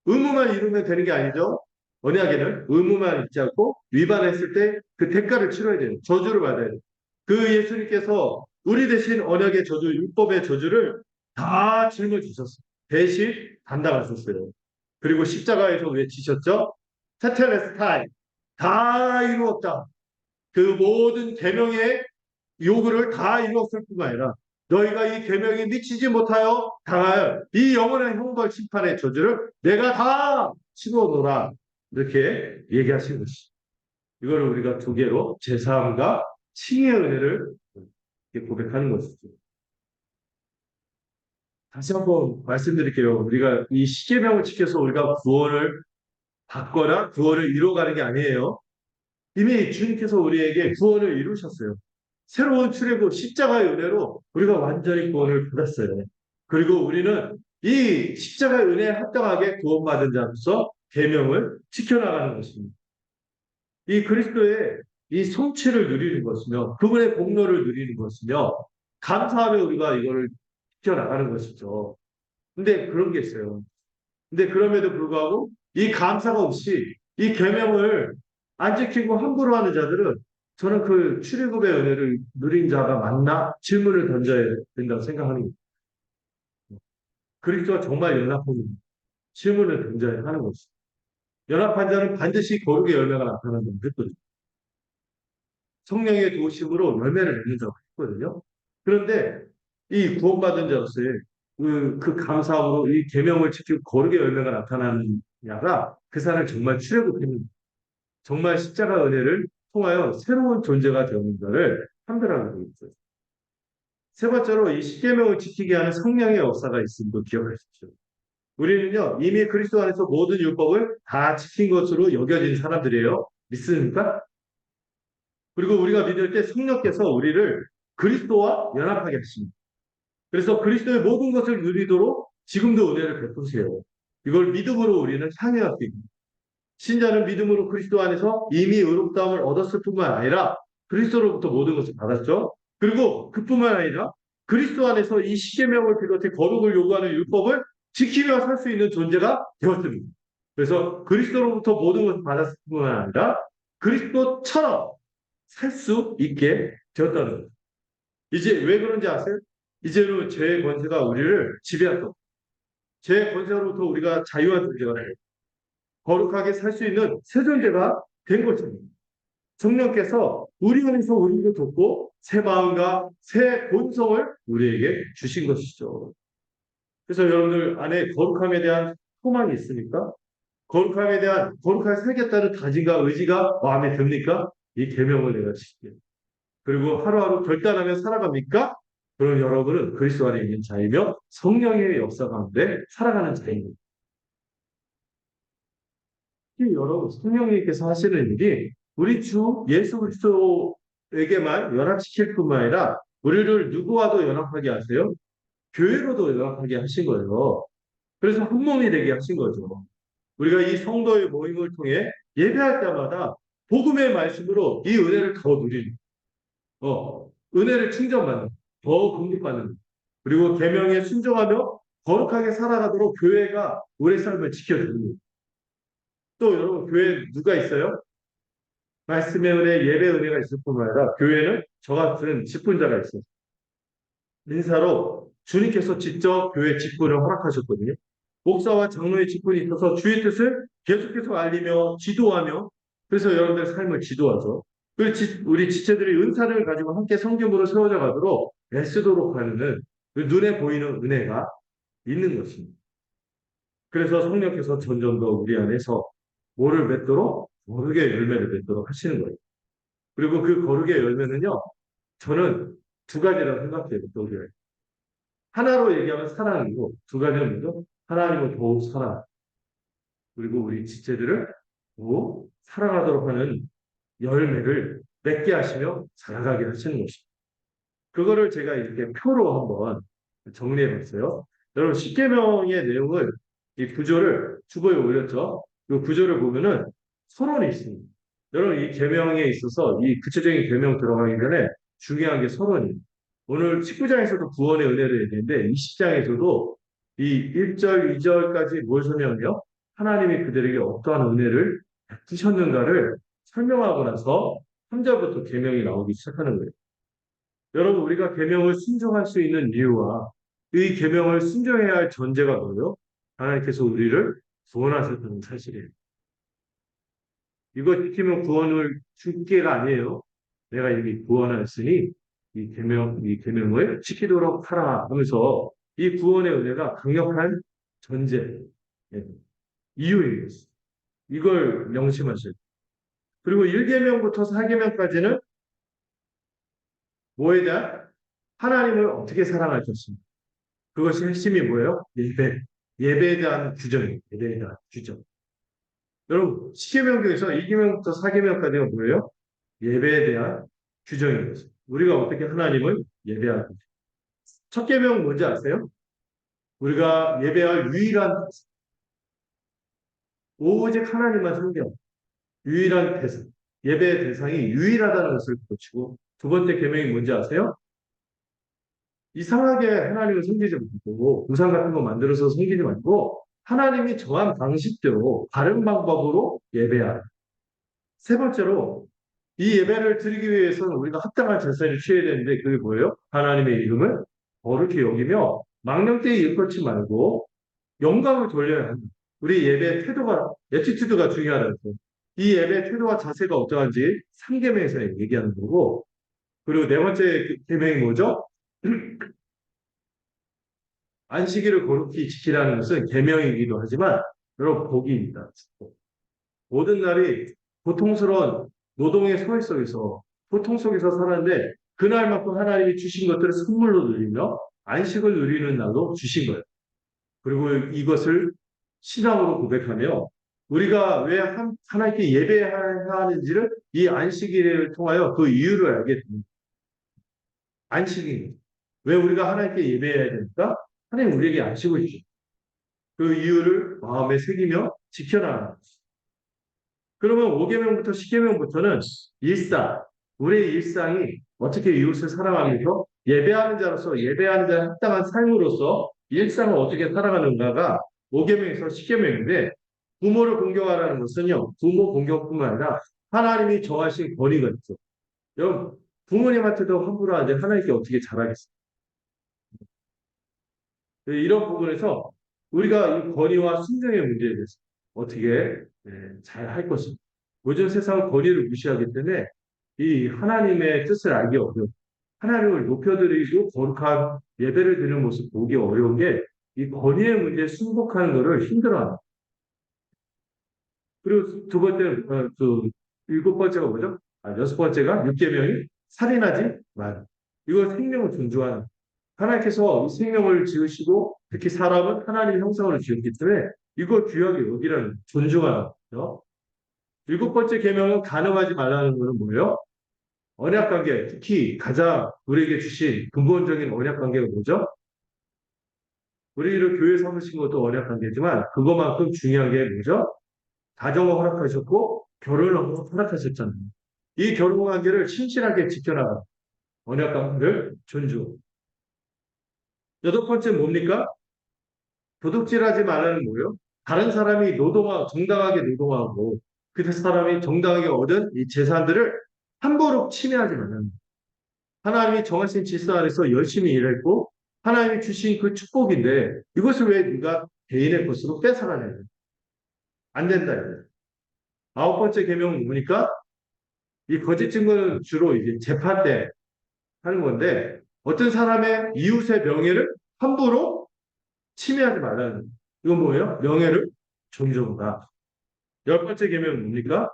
의무만 이루면 되는 게 아니죠. 언약에는 의무만 있지 않고 위반했을 때 그 대가를 치러야 돼요. 저주를 받아야 돼요. 그 예수님께서 우리 대신 언약의 저주, 율법의 저주를 다 짊어지셨어요. 대신 담당하셨어요. 그리고 십자가에서 외치셨죠. 테텔레스타이 다 이루었다. 그 모든 계명의 요구를 다 이뤘을 뿐만 아니라 너희가 이 계명에 미치지 못하여 당할 이 영원한 형벌 심판의 저주를 내가 다 치러노라 이렇게 얘기하신 것이 이거를 우리가 두 개로 제사함과 칭의 은혜를 고백하는 것이죠. 다시 한번 말씀드릴게요. 우리가 이 십계명을 지켜서 우리가 구원을 받거나 구원을 이루어가는 게 아니에요. 이미 주님께서 우리에게 구원을 이루셨어요. 새로운 출애굽 십자가의 은혜로 우리가 완전히 구원을 받았어요. 그리고 우리는 이 십자가의 은혜에 합당하게 구원받은 자로서 계명을 지켜나가는 것입니다. 이 그리스도의 이 성취를 누리는 것이며 그분의 공로를 누리는 것이며 감사하며 우리가 이거를 지켜나가는 것이죠. 근데 그런 게 있어요. 근데 그럼에도 불구하고 이 감사가 없이 이 계명을 안 지키고 함부로 하는 자들은 저는 그 출애굽의 은혜를 누린 자가 맞나 질문을 던져야 된다고 생각하는 거예요. 그리스도가 정말 연합한 질문을 던져야 하는 것이죠. 연합한 자는 반드시 거룩의 열매가 나타난다고 했거든요. 성령의 도우심으로 열매를 맺는다고 했거든요. 그런데 이 구원받은 자로서의 그 감사함으로 이 계명을 지키고 거룩의 열매가 나타나는 자가 그 사람을 정말 출애굽했는 정말 십자가 은혜를 통하여 새로운 존재가 되는 것을 판별하게 되어 있어요. 세 번째로 이 십계명을 지키게 하는 성령의 역사가 있음도 기억하십시오. 우리는요 이미 그리스도 안에서 모든 율법을 다 지킨 것으로 여겨진 사람들이에요. 믿습니까? 그리고 우리가 믿을 때 성령께서 우리를 그리스도와 연합하게 하십니다. 그래서 그리스도의 모든 것을 누리도록 지금도 은혜를 베푸세요. 이걸 믿음으로 우리는 향해야 됩니다. 신자는 믿음으로 그리스도 안에서 이미 의롭다움을 얻었을 뿐만 아니라 그리스도로부터 모든 것을 받았죠. 그리고 그뿐만 아니라 그리스도 안에서 이 십계명을 비롯해 거룩을 요구하는 율법을 지키며 살 수 있는 존재가 되었습니다. 그래서 그리스도로부터 모든 것을 받았을 뿐만 아니라 그리스도처럼 살 수 있게 되었다는 거예요. 이제 왜 그런지 아세요? 이제는 죄의 권세가 우리를 지배한다. 죄의 권세로부터 우리가 자유한 존재가 돼요. 거룩하게 살 수 있는 새 존재가 된 것입니다. 성령께서 우리 안에서 우리를 돕고 새 마음과 새 본성을 우리에게 주신 것이죠. 그래서 여러분들 안에 거룩함에 대한 소망이 있습니까? 거룩함에 대한 거룩하게 살겠다는 다짐과 의지가 마음에 듭니까? 이 계명을 내가 지킬게요. 그리고 하루하루 결단하며 살아갑니까? 그럼 여러분은 그리스도 안에 있는 자이며 성령의 역사 가운데 살아가는 자입니다. 여러분, 성령님께서 하시는 일이 우리 주 예수 그리스도에게만 연합시킬 뿐만 아니라 우리를 누구와도 연합하게 하세요? 교회로도 연합하게 하신 거예요. 그래서 한 몸이 되게 하신 거죠. 우리가 이 성도의 모임을 통해 예배할 때마다 복음의 말씀으로 이 은혜를 더 누리는, 은혜를 충전받는, 더 공급받는, 그리고 계명에 순종하며 거룩하게 살아가도록 교회가 우리의 삶을 지켜줍니다. 또 여러분 교회에 누가 있어요? 말씀의 은혜, 예배 은혜가 있을 뿐만 아니라 교회는 저 같은 직분자가 있어요. 인사로 주님께서 직접 교회 직분을 허락하셨거든요. 목사와 장로의 직분이 있어서 주의 뜻을 계속해서 알리며 지도하며 그래서 여러분들 삶을 지도하죠. 우리 지체들이 은사를 가지고 함께 성경으로 세워져 가도록 애쓰도록 하는 그 눈에 보이는 은혜가 있는 것입니다. 그래서 성령께서 점점 더 우리 안에서 뭐를 맺도록? 거룩의 열매를 맺도록 하시는 거예요. 그리고 그 거룩의 열매는요, 저는 두 가지라고 생각해요. 하나로 얘기하면 사랑이고, 두 가지는 뭐죠? 하나님을 더욱 사랑, 그리고 우리 지체들을 더욱 사랑하도록 하는 열매를 맺게 하시며 자라가게 하시는 것입니다. 그거를 제가 이렇게 표로 한번 정리해 봤어요. 여러분, 십계명의 내용을, 이 구조를 주보에 올렸죠. 그 구조를 보면은 서론이 있습니다. 여러분, 이 계명에 있어서 이 구체적인 계명 들어가기 전에 중요한 게 서론이에요. 오늘 19장에서도 구원의 은혜를 얘기했는데 20장에서도 이 1절, 2절까지 뭘 설명해요? 하나님이 그들에게 어떠한 은혜를 베푸셨는가를 설명하고 나서 3절부터 계명이 나오기 시작하는 거예요. 여러분, 우리가 계명을 순종할 수 있는 이유와 이 계명을 순종해야 할 전제가 뭐예요? 하나님께서 우리를 구원하셨다는 사실이에요. 이거 지키면 구원을 줄 게가 아니에요. 내가 이미 구원하였으니 이 계명을 지키도록 하라 하면서 이 구원의 은혜가 강력한 전제, 이유인 것입니다. 이걸 명심하셔야 돼요. 그리고 1계명부터 4계명까지는 뭐에 대한 하나님을 어떻게 사랑할 것입니다. 그것이 핵심이 뭐예요? 예배. 예배에 대한 규정이에요. 예배에 대한 규정. 여러분, 10계명 중에서 2계명부터 4계명까지가 뭐예요? 예배에 대한 규정인 것입니다. 우리가 어떻게 하나님을 예배할 것인지. 첫 계명은 뭔지 아세요? 우리가 예배할 유일한 오직 하나님만 섬겨. 유일한 대상. 예배의 대상이 유일하다는 것을 고치고 두 번째 계명이 뭔지 아세요? 이상하게 하나님을 섬기지 말고 우상 같은 거 만들어서 섬기지 말고 하나님이 정한 방식대로 바른 방법으로 예배하라. 세 번째로 이 예배를 드리기 위해서는 우리가 합당한 제사를 취해야 되는데 그게 뭐예요? 하나님의 이름을 거룩히 여기며 망령되이 일컫지 말고 영광을 돌려야 한다. 우리 예배의 태도가, 애티튜드가 중요하다는 거예요. 이 예배의 태도와 자세가 어떠한지 3계명에서 얘기하는 거고 그리고 네 번째 계명이 뭐죠? 안식일을 거룩히 지키라는 것은 계명이기도 하지만 여러분 복입니다. 모든 날이 고통스러운 노동의 소외 속에서 고통 속에서 살았는데 그날만큼 하나님이 주신 것들을 선물로 누리며 안식을 누리는 날로 주신 거예요. 그리고 이것을 신앙으로 고백하며 우리가 왜 하나님께 예배해야 하는지를 이 안식일을 통하여 그 이유를 알게 됩니다. 안식일. 왜 우리가 하나님께 예배해야 됩니까? 하나님 우리에게 안식을 주죠. 그 이유를 마음에 새기며 지켜나가는 것입니다. 그러면 5계명부터 10계명부터는 일상, 우리의 일상이 어떻게 이웃을 사랑하면서 예배하는 자로서 예배하는 자에 합당한 삶으로서 일상을 어떻게 살아가는가가 5계명에서 10계명인데 부모를 공경하라는 것은요. 부모 공경뿐만 아니라 하나님이 정하신 권위가 있죠. 여러분 부모님한테도 함부로 하는데 하나님께 어떻게 잘하겠어요? 이런 부분에서 우리가 이 권위와 순종의 문제에 대해서 어떻게 잘 할 것인가. 요즘 세상은 권위를 무시하기 때문에 이 하나님의 뜻을 알기 어려워. 하나님을 높여드리고 거룩한 예배를 드리는 모습 보기 어려운 게 이 권위의 문제에 순복하는 것을 힘들어하는. 그리고 두 번째는 일곱 번째가 뭐죠? 여섯 번째가 육계명이 살인하지 말. 이걸 생명을 존중하는. 하나님께서 이 생명을 지으시고 특히 사람은 하나님의 형상으로 지었기 때문에 이걸 귀하게 여기라는 존중하는 거죠. 일곱 번째 계명은 간음하지 말라는 것은 뭐예요? 언약 관계, 특히 가장 우리에게 주신 근본적인 언약 관계가 뭐죠? 우리를 교회 삼으신 것도 언약 관계지만 그것만큼 중요한 게 뭐죠? 가정을 허락하셨고 결혼을 허락하셨잖아요. 이 결혼 관계를 신실하게 지켜나가 언약 관계를 존중. 여덟 번째 뭡니까? 도둑질하지 말라는 뭐예요? 다른 사람이 정당하게 노동하고 그 사람이 정당하게 얻은 이 재산들을 함부로 침해하지 말라는 하나님이 정하신 질서 아래서 열심히 일했고 하나님이 주신 그 축복인데 이것을 왜 네가 개인의 것으로 뺏어가냐? 안 된다. 아홉 번째 계명은 뭡니까? 이 거짓 증거는 주로 이제 재판 때 하는 건데 어떤 사람의 이웃의 명예를 함부로 침해하지 말라는 이건 뭐예요? 명예를 존중하다. 열 번째 계명은 뭡니까?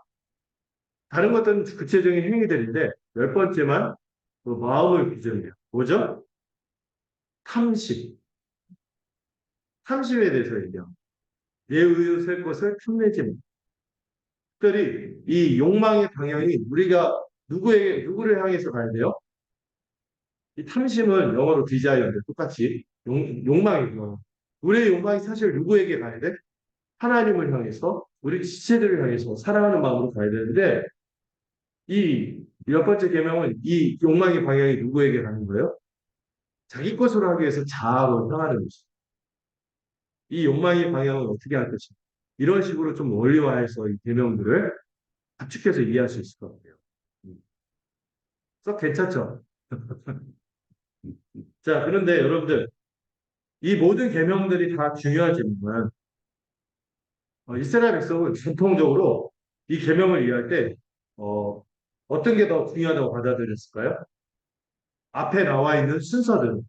다른 것들은 구체적인 행위들인데 열 번째만 그 마음을 규정해요. 뭐죠? 탐심. 탐심에 대해서 얘기해요. 내 이웃의 것을 탐내지 마. 특별히 이 욕망의 방향이 우리가 누구를 향해서 가야 돼요? 이 탐심은 영어로 디자이어인데 똑같이 욕망이고 우리의 욕망이 사실 누구에게 가야 돼? 하나님을 향해서 우리 지체들을 향해서 사랑하는 마음으로 가야 되는데 이 첫 번째 계명은 이 욕망의 방향이 누구에게 가는 거예요? 자기 것으로 하기 위해서 자아로 향하는 것이. 이 욕망의 방향은 어떻게 할 것인가? 이런 식으로 좀 원리화해서 이 계명들을 압축해서 이해할 수 있을 것 같아요. 썩 괜찮죠? 자, 그런데 여러분들 이 모든 계명들이 다 중요하지만 이스라엘 백성은 전통적으로 이 계명을 이해할 때 어떤 게 더 중요하다고 받아들였을까요? 앞에 나와 있는 순서들,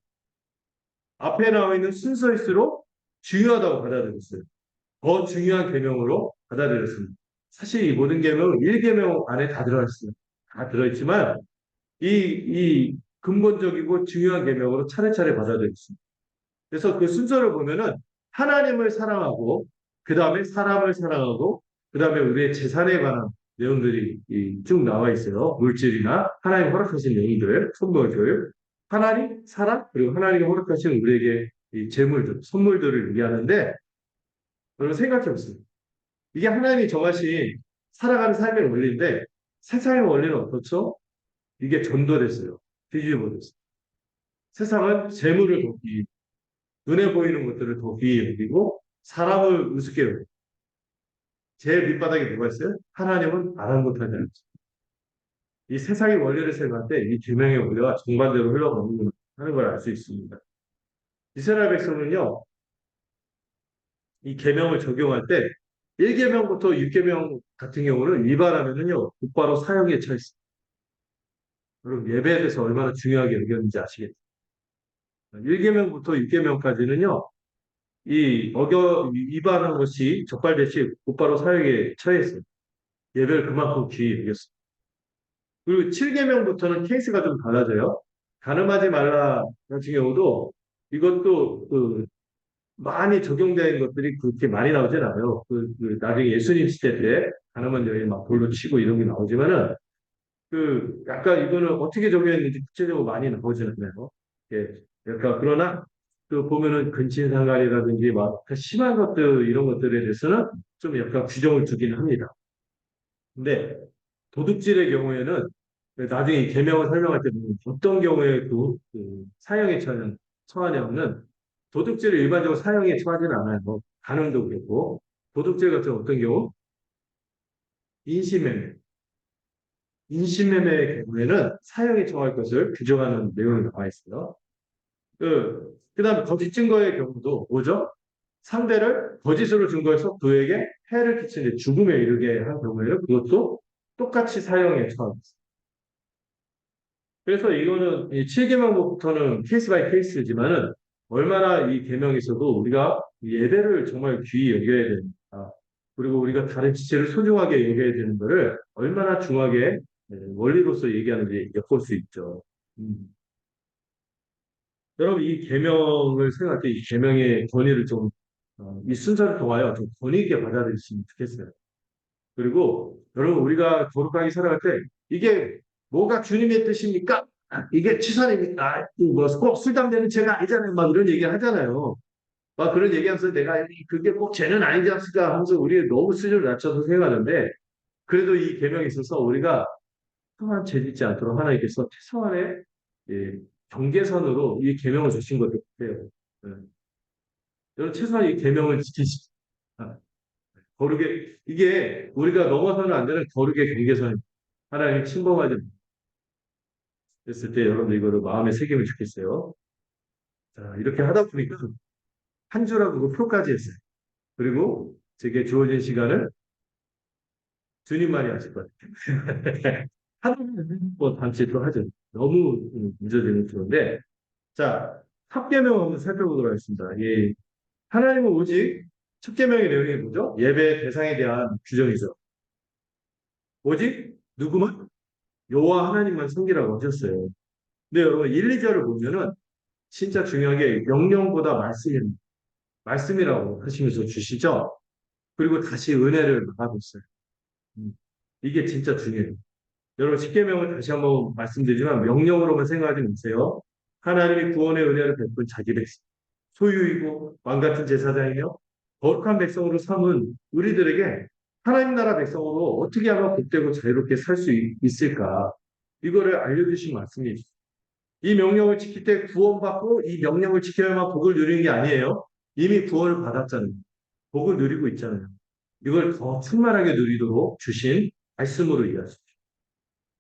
앞에 나와 있는 순서일수록 중요하다고 받아들였어요. 더 중요한 계명으로 받아들였습니다. 사실 이 모든 계명은 1계명 안에 다 들어있어요. 다 들어있지만 이 근본적이고 중요한 계명으로 차례차례 받아들였습니다. 그래서 그 순서를 보면은 하나님을 사랑하고 그 다음에 사람을 사랑하고 그 다음에 우리의 재산에 관한 내용들이 쭉 나와 있어요. 물질이나 하나님 허락하신 내용들, 선물들, 하나님, 사람, 그리고 하나님이 허락하신 우리에게 이 재물들, 선물들을 얘기하는데 여러분 생각해 보세요. 이게 하나님이 정하신 살아가는 삶의 원리인데 세상의 원리는 어떻죠? 이게 전도됐어요. 뒤집어졌어요. 세상은 재물을 더 귀히, 눈에 보이는 것들을 더 귀히 여기고 사람을 우습게 여기고 제일 밑바닥에 누가 있어요? 하나님은 아랑곳하지 않죠. 이 세상의 원리를 생각할 때 이 계명의 원리가 정반대로 흘러가는 걸 알 수 있습니다. 이스라엘 백성은요, 이 계명을 적용할 때 1계명부터 6계명 같은 경우는 위반하면은요, 곧바로 사형에 처했습니다. 여러분 예배에 대해서 얼마나 중요하게 여겼는지 아시겠죠? 1계명부터 6계명까지는요, 위반한 것이 적발됐이 곧바로 사형에 처했어요. 예배를 그만큼 귀히 여겼습니다. 그리고 7계명부터는 케이스가 좀 달라져요. 가늠하지 말라 같은 경우도 이것도 많이 적용된 것들이 그렇게 많이 나오진 않아요. 나중에 예수님 시대 때 가늠한 여인 막 돌로 치고 이런 게 나오지만은 약간 이거는 어떻게 적용했는지 구체적으로 많이 나오진 않아요. 예. 그러니까 그러나 보면은 근친상간이라든지 막 심한 것들 이런 것들에 대해서는 좀 약간 규정을 두긴 합니다. 근데 도둑질의 경우에는 나중에 이 계명을 설명할 때 보면 어떤 경우에 사형에 처하냐면은 도둑질을 일반적으로 사형에 처하지는 않아요. 뭐 간음도 그렇고 도둑질 같은 어떤 경우 인신매매, 인신매매의 경우에는 사형에 처할 것을 규정하는 내용이 나와 있어요. 그다음 거짓 증거의 경우도 뭐죠? 상대를 거짓으로 증거해서 그에게 해를 끼치는 죽음에 이르게 한 경우에는 그것도 똑같이 사형에 처합니다. 그래서 이거는 이 7계명부터는 케이스 바이 케이스지만은 얼마나 이 계명에서도 우리가 예배를 정말 귀히 여겨야 됩니다. 그리고 우리가 다른 지체를 소중하게 여겨야 되는 것을 얼마나 중하게 원리로서 얘기하는지 엿볼 수 있죠. 음. 여러분 이 계명을 생각할 때 이 계명의 권위를 좀 이 순서를 통하여 좀 권위 있게 받아들이시면 좋겠어요. 그리고 여러분 우리가 거룩하게 살아갈 때 이게 뭐가 주님의 뜻입니까? 이게 치산입니까? 뭐꼭 술담배는 죄가 아니잖아요. 막 이런 얘기 하잖아요. 막 그런 얘기하면서 내가 그게 꼭 죄는 아니지 않습니까? 하면서 우리 너무 수준을 낮춰서 생각하는데 그래도 이 계명에 있어서 우리가 또한 죄짓지 않도록 하나님께서 최소한의 예, 경계선으로 이 계명을 주신 것 같아요. 예. 여러분 최소한 이 계명을 지키시. 거룩의 이게 우리가 넘어서는 안 되는 거룩의 경계선 하나님이 침범하지 됐을 때 여러분들 이거를 마음에 새기면 좋겠어요. 자, 이렇게 하다 보니까 한 주라고 그 표까지 했어요. 그리고 제게 주어진 시간을 주님만이 하실 것 같아요. 하루는 뭐 단체 또 하죠. 너무 늦어지는 좋은데 자, 탑계명 한번 살펴보도록 하겠습니다. 예, 하나님은 오직 첫 계명의 내용이 뭐죠? 예배 대상에 대한 규정이죠. 오직 누구만? 여호와 하나님만 섬기라고 하셨어요. 근데 여러분 1, 2절을 보면은 진짜 중요한 게 명령보다 말씀입니다. 말씀이라고 하시면서 주시죠. 그리고 다시 은혜를 받아줬어요. 음, 이게 진짜 중요해요. 여러분 십계명을 다시 한번 말씀드리지만 명령으로만 생각하지 마세요. 하나님이 구원의 은혜를 베푼 자기 백성, 소유이고 왕 같은 제사장이며 거룩한 백성으로 삼은 우리들에게 하나님 나라 백성으로 어떻게 하면 복되고 자유롭게 살 수 있을까? 이거를 알려주신 말씀이죠. 이 명령을 지킬 때 구원받고 이 명령을 지켜야만 복을 누리는 게 아니에요. 이미 구원을 받았잖아요. 복을 누리고 있잖아요. 이걸 더 충만하게 누리도록 주신 말씀으로 이해하십시오.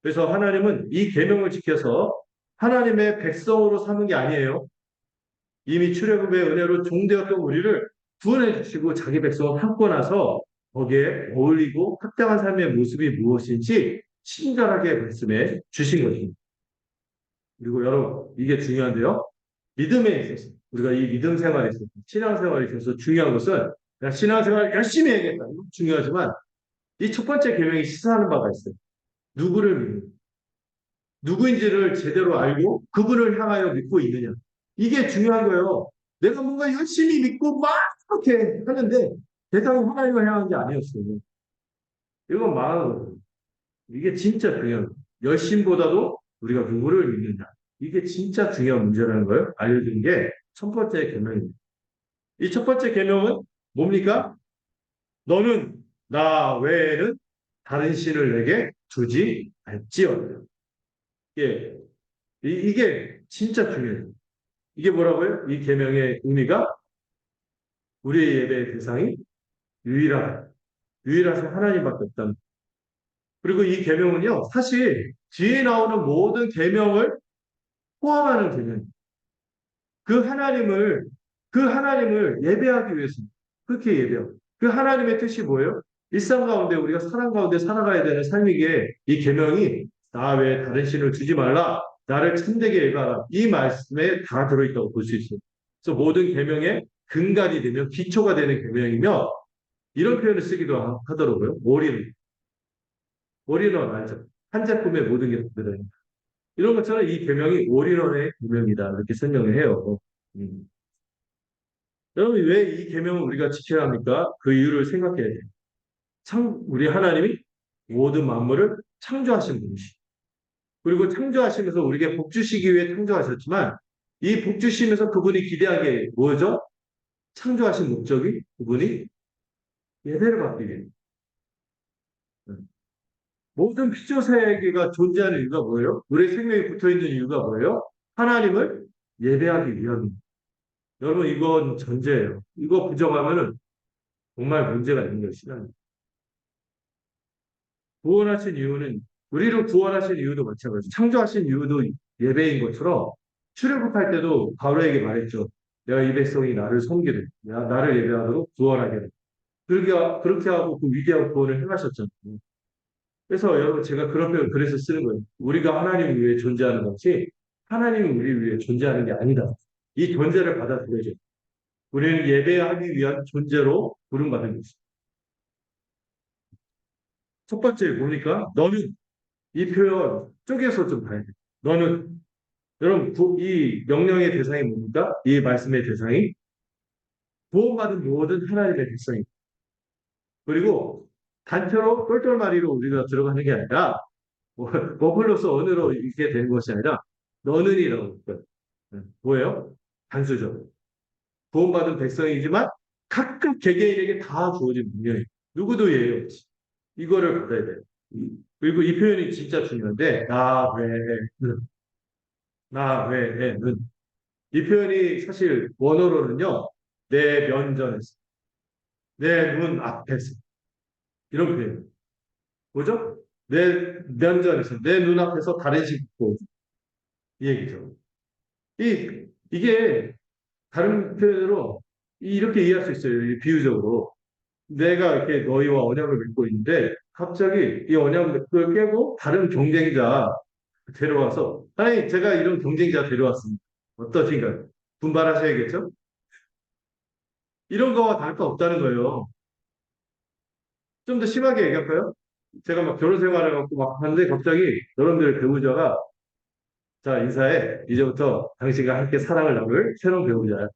그래서 하나님은 이 계명을 지켜서 하나님의 백성으로 삼은 게 아니에요. 이미 출애굽의 은혜로 종되었던 우리를 구원해 주시고 자기 백성을 삼고 나서 거기에 어울리고 합당한 삶의 모습이 무엇인지 친절하게 말씀해 주신 것입니다. 그리고 여러분 이게 중요한데요. 믿음에 있어서 우리가 이 믿음 생활에 있어서 신앙생활에 있어서 중요한 것은 그냥 신앙생활 열심히 해야겠다. 이건 중요하지만 이 첫 번째 계명이 시사하는 바가 있어요. 누구를 믿는 누구인지를 제대로 알고 그분을 향하여 믿고 있느냐. 이게 중요한 거예요. 내가 뭔가 열심히 믿고 막 이렇게 하는데 대상이 하나님을 향한 게 아니었어요. 이건 망한 거예요. 이게 진짜 중요해요. 열심보다도 우리가 누구를 믿느냐. 이게 진짜 중요한 문제라는 걸 알려준 게 첫 번째 계명입니다. 이 첫 번째 계명은 뭡니까? 너는 나 외에는 다른 신을 내게 두지 말지어다. 예, 이게 진짜 중요해요. 이게 뭐라고요? 이 계명의 의미가 우리의 예배의 대상이 유일하신 하나님밖에 없다. 그리고 이 계명은요, 사실 뒤에 나오는 모든 계명을 포함하는 계명. 그 하나님을 그 하나님을 예배하기 위해서 그렇게 예배하고 그 하나님의 뜻이 뭐예요? 일상 가운데 우리가 사랑 가운데 살아가야 되는 삶이기에 이 계명이 나 외에 다른 신을 주지 말라. 나를 참되게 예배하라. 이 말씀에 다 들어있다고 볼 수 있어요. 그래서 모든 계명의 근간이 되며 기초가 되는 계명이며 이런 표현을 쓰기도 하더라고요. 올인원 알죠? 한 작품에 모든 게 들어있는 이런 것처럼 이 계명이 올인원의 계명이다 이렇게 설명을 해요. 음. 여러분 왜 이 계명을 우리가 지켜야 합니까? 그 이유를 생각해야 돼요. 우리 하나님이 모든 만물을 창조하신 분이시. 그리고 창조하시면서 우리에게 복 주시기 위해 창조하셨지만 이 복 주시면서 그분이 기대한 게 뭐죠? 창조하신 목적이 그분이 예배를 받기 위해. 모든 피조 세계가 존재하는 이유가 뭐예요? 우리 생명이 붙어 있는 이유가 뭐예요? 하나님을 예배하기 위함입니다. 여러분, 이건 전제예요. 이거 부정하면은 정말 문제가 있는 것이다. 구원하신 이유는 우리를 구원하신 이유도 마찬가지. 창조하신 이유도 예배인 것처럼 출애굽할 때도 바로에게 말했죠. 내가 이 백성이 나를 섬기를, 나를 예배하도록 구원하게. 그렇게 하고 그 위대한 구원을 행하셨잖아요. 그래서 여러분 제가 그런 표현 그래서 쓰는 거예요. 우리가 하나님을 위해 존재하는 것이 하나님이 우리 위해 존재하는 게 아니다. 이 존재를 받아들여야죠. 우리는 예배하기 위한 존재로 부름받은 것입니다. 첫 번째 보니까 너는 이 표현 쪼개서 좀 봐야 돼. 너는 여러분 이 명령의 대상이 뭡니까? 이 말씀의 대상이 구원받은 모든 하나님의 백성이 그리고 단체로 똘똘마리로 우리가 들어가는 게 아니라 버블로서 언어로 이게 되는 것이 아니라 너는이라고 뭐예요? 단수죠. 구원받은 백성이지만 각각 개개인에게 다 주어진 분명히 누구도 예외 없이 이거를 받아야 돼요. 그리고 이 표현이 진짜 중요한데 나 외에는 이 표현이 사실 원어로는요 내 면전에서 내 눈 앞에서 이런 표현 뭐죠? 내 면전에서 내 눈앞에서 다른 식구 이 얘기죠. 이게 다른 표현으로 이렇게 이해할 수 있어요. 비유적으로 내가 이렇게 너희와 언약을 맺고 있는데 갑자기 이 언약을 깨고 다른 경쟁자 데려와서 아니 제가 이런 경쟁자 데려왔습니다. 어떠신가요? 분발하셔야겠죠? 이런 거와 다를 거 없다는 거예요. 좀 더 심하게 얘기할까요? 제가 막 결혼 생활을 갖고 막 하는데 갑자기 여러분들의 배우자가 자 인사해 이제부터 당신과 함께 사랑을 나눌 새로운 배우자야.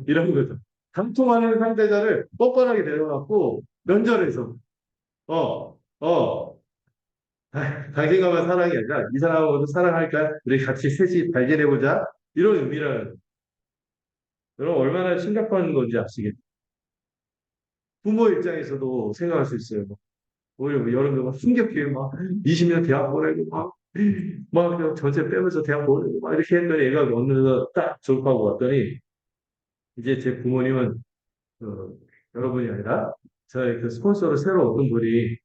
이런 거죠. 감통하는 상대자를 뻔뻔하게 내려갖고 면전에서 어, 어, 당신과만 사랑이 아니라 이 사람하고도 사랑할까? 우리 같이 셋이 발견해보자. 이런 의미라는 여러분 얼마나 심각한 건지 아시겠죠? 부모 입장에서도 생각할 수 있어요. 오히려 뭐 여러분들 막 숨겹게 막 20년 대학 보내고 막 그냥 전체 빼면서 대학 보내고 막 이렇게 했더니 얘가 어느 날 딱 졸업하고 왔더니 이제 제 부모님은 그 여러분이 아니라 저의 그 스폰서를 새로 얻은 분이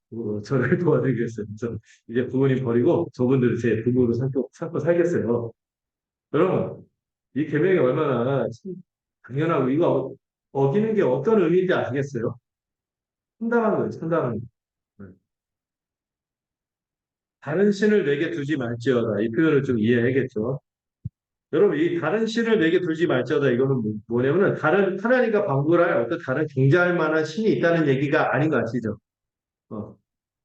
저를 도와드리겠어요. 그래서 이제 부모님 버리고 저분들을 제 부모로 삼고 살겠어요. 여러분, 이 계명이 얼마나 참 당연하고 이거 어기는 게 어떤 의미인지 아시겠어요? 참담한 거예요, 참담한 거. 다른 신을 내게 두지 말지어다. 이 표현을 좀 이해해야겠죠. 여러분, 이 다른 신을 내게 두지 말지어다. 이거는 뭐냐면은 다른 하나님과 방불할 어떤 다른 경쟁할 만한 신이 있다는 얘기가 아닌 거 아시죠? 어.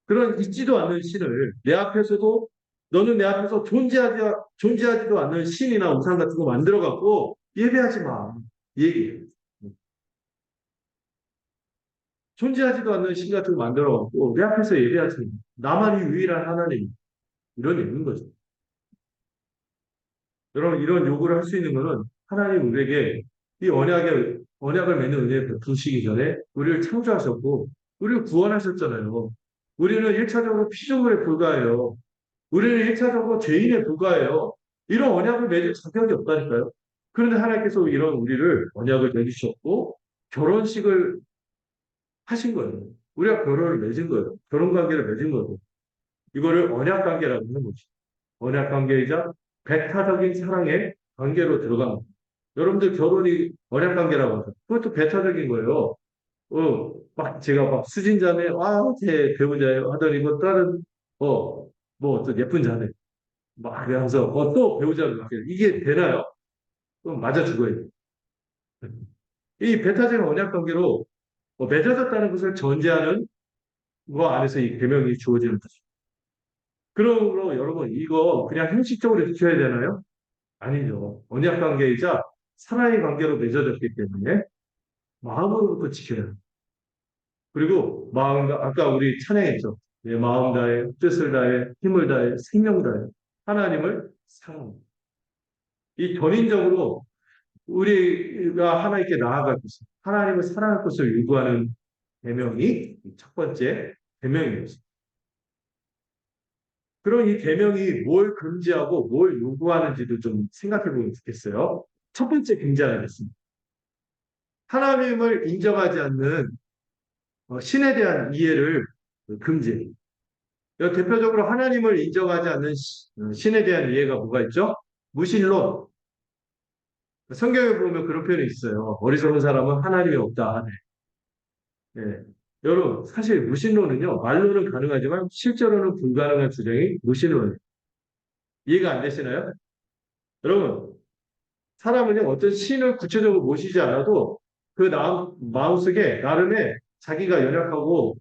그런 있지도 않는 신을 내 앞에서도 너는 내 앞에서 존재하지도 않는 신이나 우상 같은 거 만들어 갖고 예배하지 마. 이 얘기예요. 존재하지도 않는 신 같은 거 만들어 갖고 내 앞에서 예배하지 마. 나만이 유일한 하나님. 이런 있는 거죠. 여러분 이런 요구를 할 수 있는 거는 하나님 우리에게 이 언약을 맺는 은혜를 베푸시기 전에 우리를 창조하셨고 우리를 구원하셨잖아요. 우리는 1차적으로 피조물에 불과해요. 우리는 1차적으로 죄인에 불과해요. 이런 언약을 맺을 자격이 없다니까요. 그런데 하나님께서 이런 우리를 언약을 맺으셨고 결혼식을 하신 거예요. 우리가 결혼을 맺은 거예요. 결혼 관계를 맺은 거예요. 이거를 언약 관계라고 하는 거죠. 언약 관계이자 배타적인 사랑의 관계로 들어간 거예요. 여러분들 결혼이 언약 관계라고 하죠. 그것도 배타적인 거예요. 막 제가 막 수진자매, 제 배우자예요 하더니 뭐 다른 뭐 어떤 예쁜 자매 막 그러면서 또 배우자를 맡겨요. 이게 되나요? 그럼 맞아 죽어야 돼요. 이 배타적인 언약 관계로 맺어졌다는 것을 전제하는 거 안에서 이 계명이 주어지는 거죠. 그러므로 여러분 이거 그냥 형식적으로 지켜야 되나요? 아니죠. 언약 관계이자 사랑의 관계로 맺어졌기 때문에 마음으로부터 지켜야 돼요. 그리고 마음과 아까 우리 찬양했죠. 내 마음 다해 뜻을 다해 힘을 다해 생명 다해 하나님을 사랑. 이 전인적으로 우리가 하나님께 나아갈 것을 하나님을 사랑할 것을 요구하는 계명이 첫 번째 계명인 것입니다. 그럼 이 계명이 뭘 금지하고 뭘 요구하는지도 좀 생각해 보면 좋겠어요. 첫 번째 금지하는 게 있습니다. 하나님을 인정하지 않는 신에 대한 이해를 금지해요. 대표적으로 하나님을 인정하지 않는 신에 대한 이해가 뭐가 있죠? 무신론. 성경에 보면 그런 표현이 있어요. 어리석은 사람은 하나님이 없다 하네. 예. 여러분, 사실 무신론은요, 말로는 가능하지만 실제로는 불가능한 주장이 무신론이에요. 이해가 안 되시나요? 여러분, 사람은요, 어떤 신을 구체적으로 모시지 않아도 그 마음속에 나름의 자기가 연약하고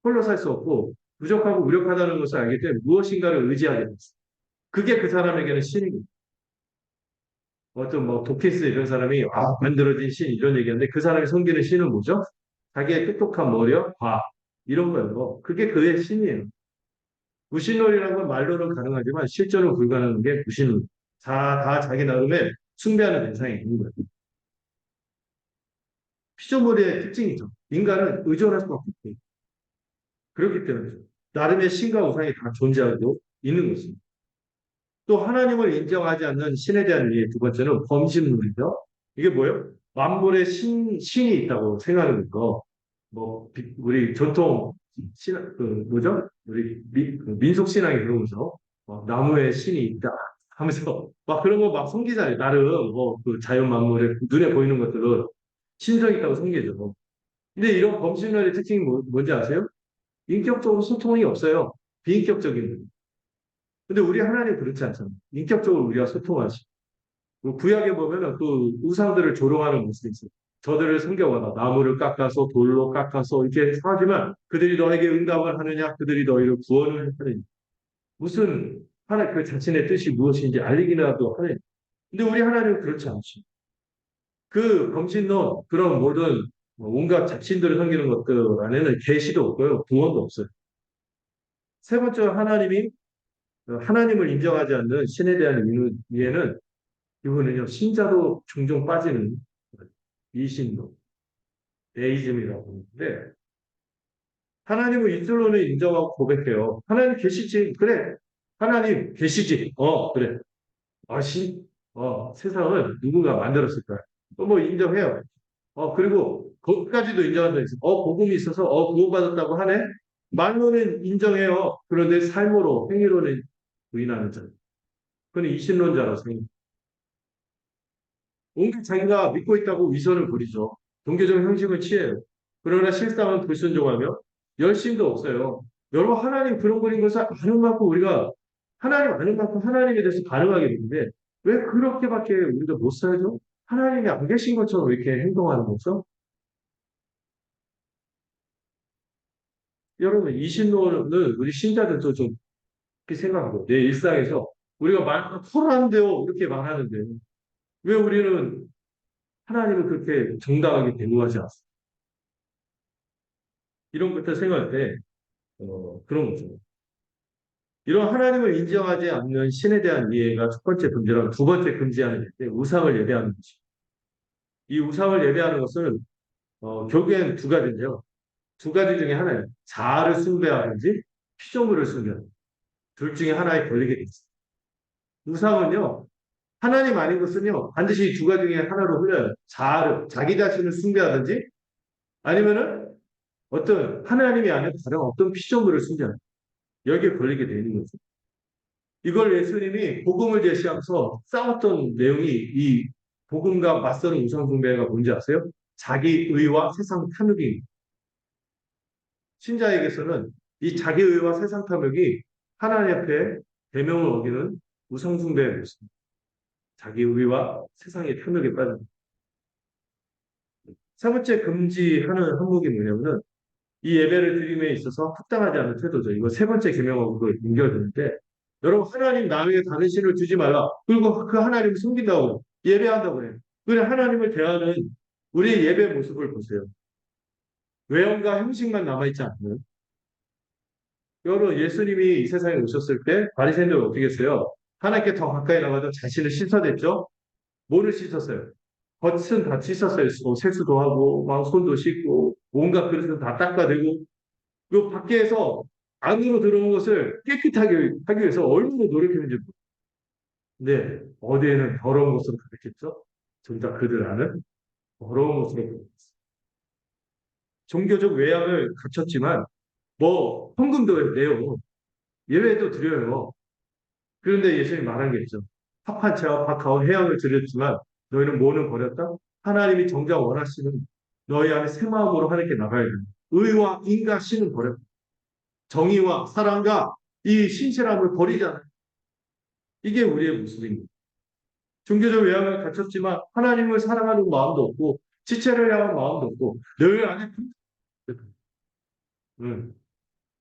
홀로 살 수 없고 부족하고 무력하다는 것을 알기 때문에 무엇인가를 의지하게 됩니다. 그게 그 사람에게는 신입니다. 어떤 뭐 도키스 이런 사람이 만들어진 신 이런 얘기하는데 그 사람이 섬기는 신은 뭐죠? 자기의 똑똑한 머리와 과학 이런 거예요. 그게 그의 신이에요. 무신론이라는 건 말로는 가능하지만 실제로 불가능한 게 무신론. 다 자기 나름의 숭배하는 대상이 있는 거예요. 피조물의 특징이죠. 인간은 의존할 수밖에 없어요. 그렇기 때문에 나름의 신과 우상이 다 존재하고 있는 것입니다. 또 하나님을 인정하지 않는 신에 대한 이해 두 번째는 범신론이죠. 이게 뭐예요? 만물의 신이 있다고 생각하는 거. 뭐 우리 전통 뭐죠? 우리 민속 신앙이 그러면서 나무에 신이 있다 하면서 막 그런 거 막 섬기잖아요. 나름 뭐그 자연 만물에 눈에 보이는 것들은 신성 있다고 섬기죠. 근데 이런 범신론의 특징이 뭔지 아세요? 인격적으로 소통이 없어요. 비인격적인. 근데 우리 하나님 그렇지 않잖아요. 인격적으로 우리가 소통하시. 구약에 보면은 그 우상들을 조롱하는 모습이 있어요. 저들을 섬겨봐라. 나무를 깎아서 돌로 깎아서 이렇게 하지만 그들이 너에게 응답을 하느냐? 그들이 너희를 구원을 하느냐? 무슨 하나 그 자신의 뜻이 무엇인지 알리기라도 하느냐? 근데 우리 하나님은 그렇지 않죠. 그 범신론 그런 모든 온갖 잡신들을 섬기는 것들 안에는 계시도 없고요. 구원도 없어요. 세 번째 하나님을 인정하지 않는 신에 대한 이해는 이거는요 신자도 종종 빠지는 이신론, 에이즘이라고 하는데 하나님을 이슬로는 인정하고 고백해요. 하나님 계시지? 그래. 하나님 계시지? 그래. 세상을 누군가 만들었을 거야. 뭐 인정해요. 그리고 거기까지도 인정한다 했어. 복음이 있어서 구원받았다고 하네. 말로는 인정해요. 그런데 삶으로 행위로는 부인하는 자. 그건 이신론자라서 온갖 자기가 믿고 있다고 위선을 부리죠. 종교적 형식을 취해요. 그러나 실상은 불순종하며 열심도 없어요. 여러분 하나님 그런 분인 것을 아는 만큼 우리가 하나님 아는 만큼 하나님에 대해서 반응하게 되는데 왜 그렇게밖에 우리가 못 살죠? 하나님이 안 계신 것처럼 이렇게 행동하는 거죠? 여러분 이신론은 우리 신자들도 좀 이렇게 생각하고 내 일상에서 우리가 말 토라는데요 이렇게 말하는데 왜 우리는 하나님을 그렇게 정당하게 대우하지 않습니까? 이런 것들 생각할 때 그런 거죠. 이런 하나님을 인정하지 않는 신에 대한 이해가 첫 번째 금지라면 두 번째 금지하는 게 우상을 예배하는 것이. 이 우상을 예배하는 것은 결국엔 두 가지인데요. 두 가지 중에 하나예요. 자아를 숭배하든지 피조물을 숭배하든지 둘 중에 하나에 걸리게 돼 있어요. 우상은요. 하나님 아닌 것은요. 반드시 두 가지 중에 하나로 흘러요. 자기 자신을 숭배하든지 아니면은 어떤 하나님이 아닌 다른 어떤 피조물을 숭배하는 여기에 걸리게 되는 거죠. 이걸 예수님이 복음을 제시하면서 싸웠던 내용이 이 복음과 맞서는 우상숭배가 뭔지 아세요? 자기 의와 세상 탐욕입니다. 신자에게서는 이 자기 의와 세상 탐욕이 하나님 앞에 대명을 어기는 우상숭배의 모습입니다. 자기 의와 세상의 탐욕에 빠진. 세 번째 금지하는 항목이 뭐냐면은 이 예배를 드림에 있어서 합당하지 않은 태도죠. 이거 세 번째 계명하고도 연결되는데 여러분 하나님 남에게 다른 신을 주지 말라. 그리고 그 하나님을 숨긴다고 예배한다고 해요. 그래 하나님을 대하는 우리의 예배 모습을 보세요. 외형과 형식만 남아있지 않나요? 여러분 예수님이 이 세상에 오셨을 때 바리새인들 어떻게 했어요? 하나님께 더 가까이 나가서 자신을 씻어냈죠? 뭐를 씻었어요? 겉은 다 씻었어요. 세수도 하고 막 손도 씻고 온갖 그릇은 다 닦아대고 그 밖에서 안으로 들어온 것을 깨끗하게 하기 위해서 얼마나 노력했는지. 근데 어디에는 더러운 것으로 가득했죠. 정작 그들 안은 더러운 것으로 가득했어요. 종교적 외양을 갖췄지만 뭐 헌금도 내요. 예배도 드려요. 그런데 예수님이 말한 게 있죠. 합한 채와 박하온 해양을 드렸지만 너희는 뭐는 버렸다? 하나님이 정작 원하시는 너희 안에 새 마음으로 하나님께 나가야 된다. 의와 인과 신은 버렸다. 정의와 사랑과 이 신실함을 버리잖아요. 이게 우리의 모습입니다. 종교적 외양을 갖췄지만 하나님을 사랑하는 마음도 없고 지체를 향한 마음도 없고 늘 안에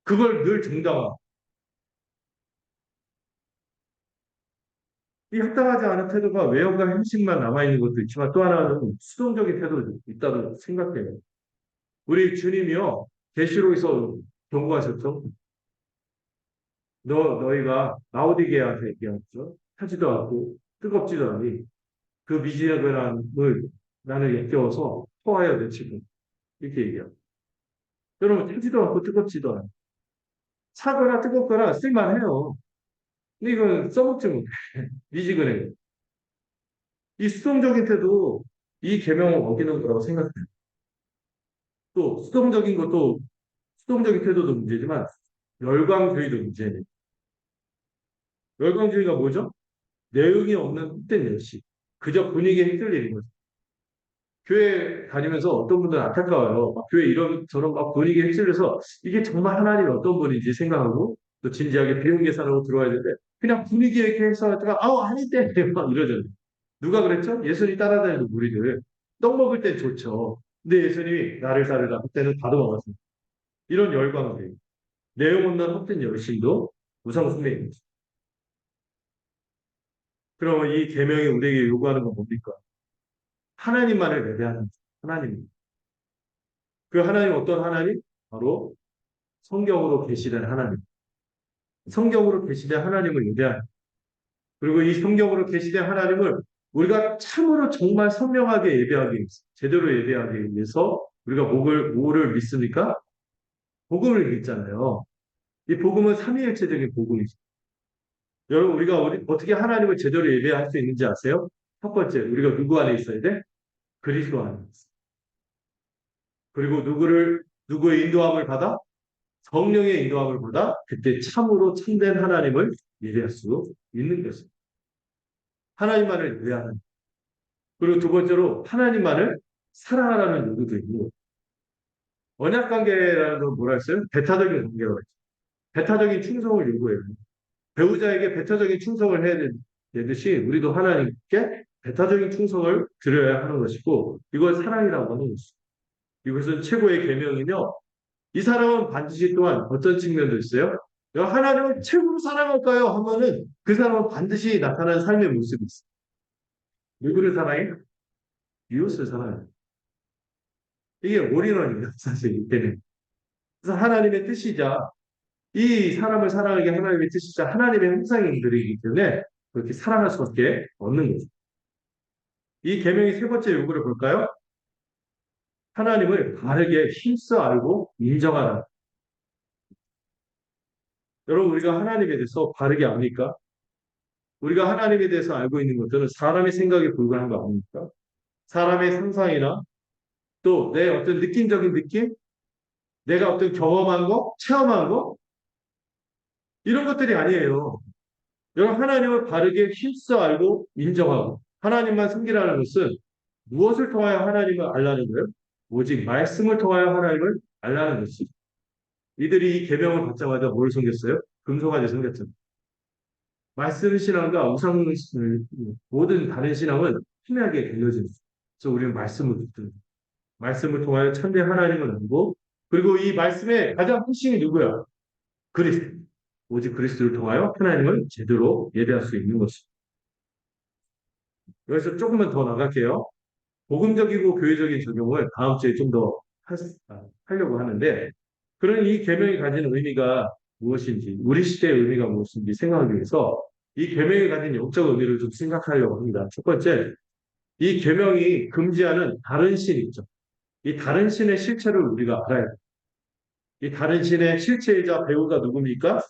그걸 늘 정당화. 이 합당하지 않은 태도가 외형과 형식만 남아있는 것도 있지만 또 하나는 수동적인 태도도 있다고 생각해요. 우리 주님이요, 계시록에서 경고하셨죠. 너희가 라오디게아한테 얘기하죠. 타지도 않고 뜨겁지도 않으니 그 미지근함을 나는 역겨워서 토하여 내치고 이렇게 얘기해요. 여러분 타지도 않고 뜨겁지도 않아요. 차거나 뜨겁거나 쓸만해요. 근데 이건 써먹지 못해. 미지근해. 이 수동적인 태도 이 계명을 어기는 거라고 생각해요. 또 수동적인 것도 수동적인 태도도 문제지만 열광주의도 문제네. 열광주의가 뭐죠? 내용이 없는 헛된 열심. 그저 분위기에 휩쓸리는 거죠. 교회 다니면서 어떤 분들은 안타까워요. 막 교회 이런저런 막 분위기에 휩쓸려서 이게 정말 하나님이 어떤 분인지 생각하고 또 진지하게 배운 계산하고 들어와야 되는데 그냥 분위기에 이렇게 해서 하다가 아우 아닌데 막 이러잖아요. 누가 그랬죠? 예수님 따라다니는 무리들. 떡 먹을 땐 좋죠. 근데 예수님이 나를 따르라 그때는 다도먹었습니다. 이런 열광들. 내용 없는 헛된 열심도 우상숭배입니다. 그러면 이 계명이 우리에게 요구하는 건 뭡니까? 하나님만을 예배하는 하나님. 그 하나님 어떤 하나님? 바로 성경으로 계시된 하나님. 성경으로 계시된 하나님을 예배하는. 그리고 이 성경으로 계시된 하나님을 우리가 참으로 정말 선명하게 예배하기 위해서, 제대로 예배하기 위해서 우리가 뭐를 믿습니까? 복음을 믿잖아요. 이 복음은 삼위일체적인 복음이죠. 여러분 우리가 어떻게 하나님을 제대로 예배할 수 있는지 아세요? 첫 번째, 우리가 누구 안에 있어야 돼? 그리스도 안에 있어. 그리고 누구의 인도함을 받아? 성령의 인도함을 받아 그때 참으로 참된 하나님을 예배할 수 있는 것입니다. 하나님만을 예배하는. 그리고 두 번째로 하나님만을 사랑하라는 요구도 있고 언약 관계라는 건 뭐라 했어요? 배타적인 관계라고 했죠. 배타적인 충성을 요구해요. 배우자에게 배타적인 충성을 해야 되듯이 우리도 하나님께 배타적인 충성을 드려야 하는 것이고 이걸 사랑이라고 하는 것이죠. 이것은 최고의 계명이며 이 사람은 반드시 또한 어떤 측면도 있어요? 내가 하나님을 최고로 사랑할까요? 하면은 그 사람은 반드시 나타나는 삶의 모습이 있어요. 누구를 사랑해? 이웃을 사랑해요. 이게 올인원입니다. 사실 이때는. 그래서 하나님의 뜻이자 이 사람을 사랑하게 하나님의 뜻이자 하나님의 형상들이기 때문에 그렇게 사랑할 수밖에 없는 거죠. 이 계명의 세 번째 요구를 볼까요? 하나님을 바르게 힘써 알고 인정하라. 여러분 우리가 하나님에 대해서 바르게 압니까? 우리가 하나님에 대해서 알고 있는 것들은 사람의 생각에 불과한 거 아닙니까? 사람의 상상이나 또 내 어떤 느낌적인 느낌, 내가 어떤 경험한 거, 체험한 거 이런 것들이 아니에요. 여러분 하나님을 바르게 힘써 알고 인정하고 하나님만 섬기라는 것은 무엇을 통하여 하나님을 알라는 거예요? 오직 말씀을 통하여 하나님을 알라는 것이. 이들이 이 계명을 받자마자 뭘 섬겼어요? 금송아지 섬겼죠. 말씀 신앙과 우상 모든 다른 신앙은 희미하게 달려집니다. 그래서 우리는 말씀을 붙듭니다. 말씀을 통하여 참된 하나님을 알고 그리고 이 말씀의 가장 핵심이 누구야? 그리스도. 오직 그리스도를 통하여 하나님을 제대로 예배할 수 있는 것입니다. 여기서 조금만 더 나갈게요. 복음적이고 교회적인 적용을 다음 주에 좀 더 하려고 하는데 그런 이 계명이 가진 의미가 무엇인지 우리 시대의 의미가 무엇인지 생각하기 위해서 이 계명이 가진 영적 의미를 좀 생각하려고 합니다. 첫 번째, 이 계명이 금지하는 다른 신 있죠. 이 다른 신의 실체를 우리가 알아야 돼요. 이 다른 신의 실체이자 배우가 누굽니까?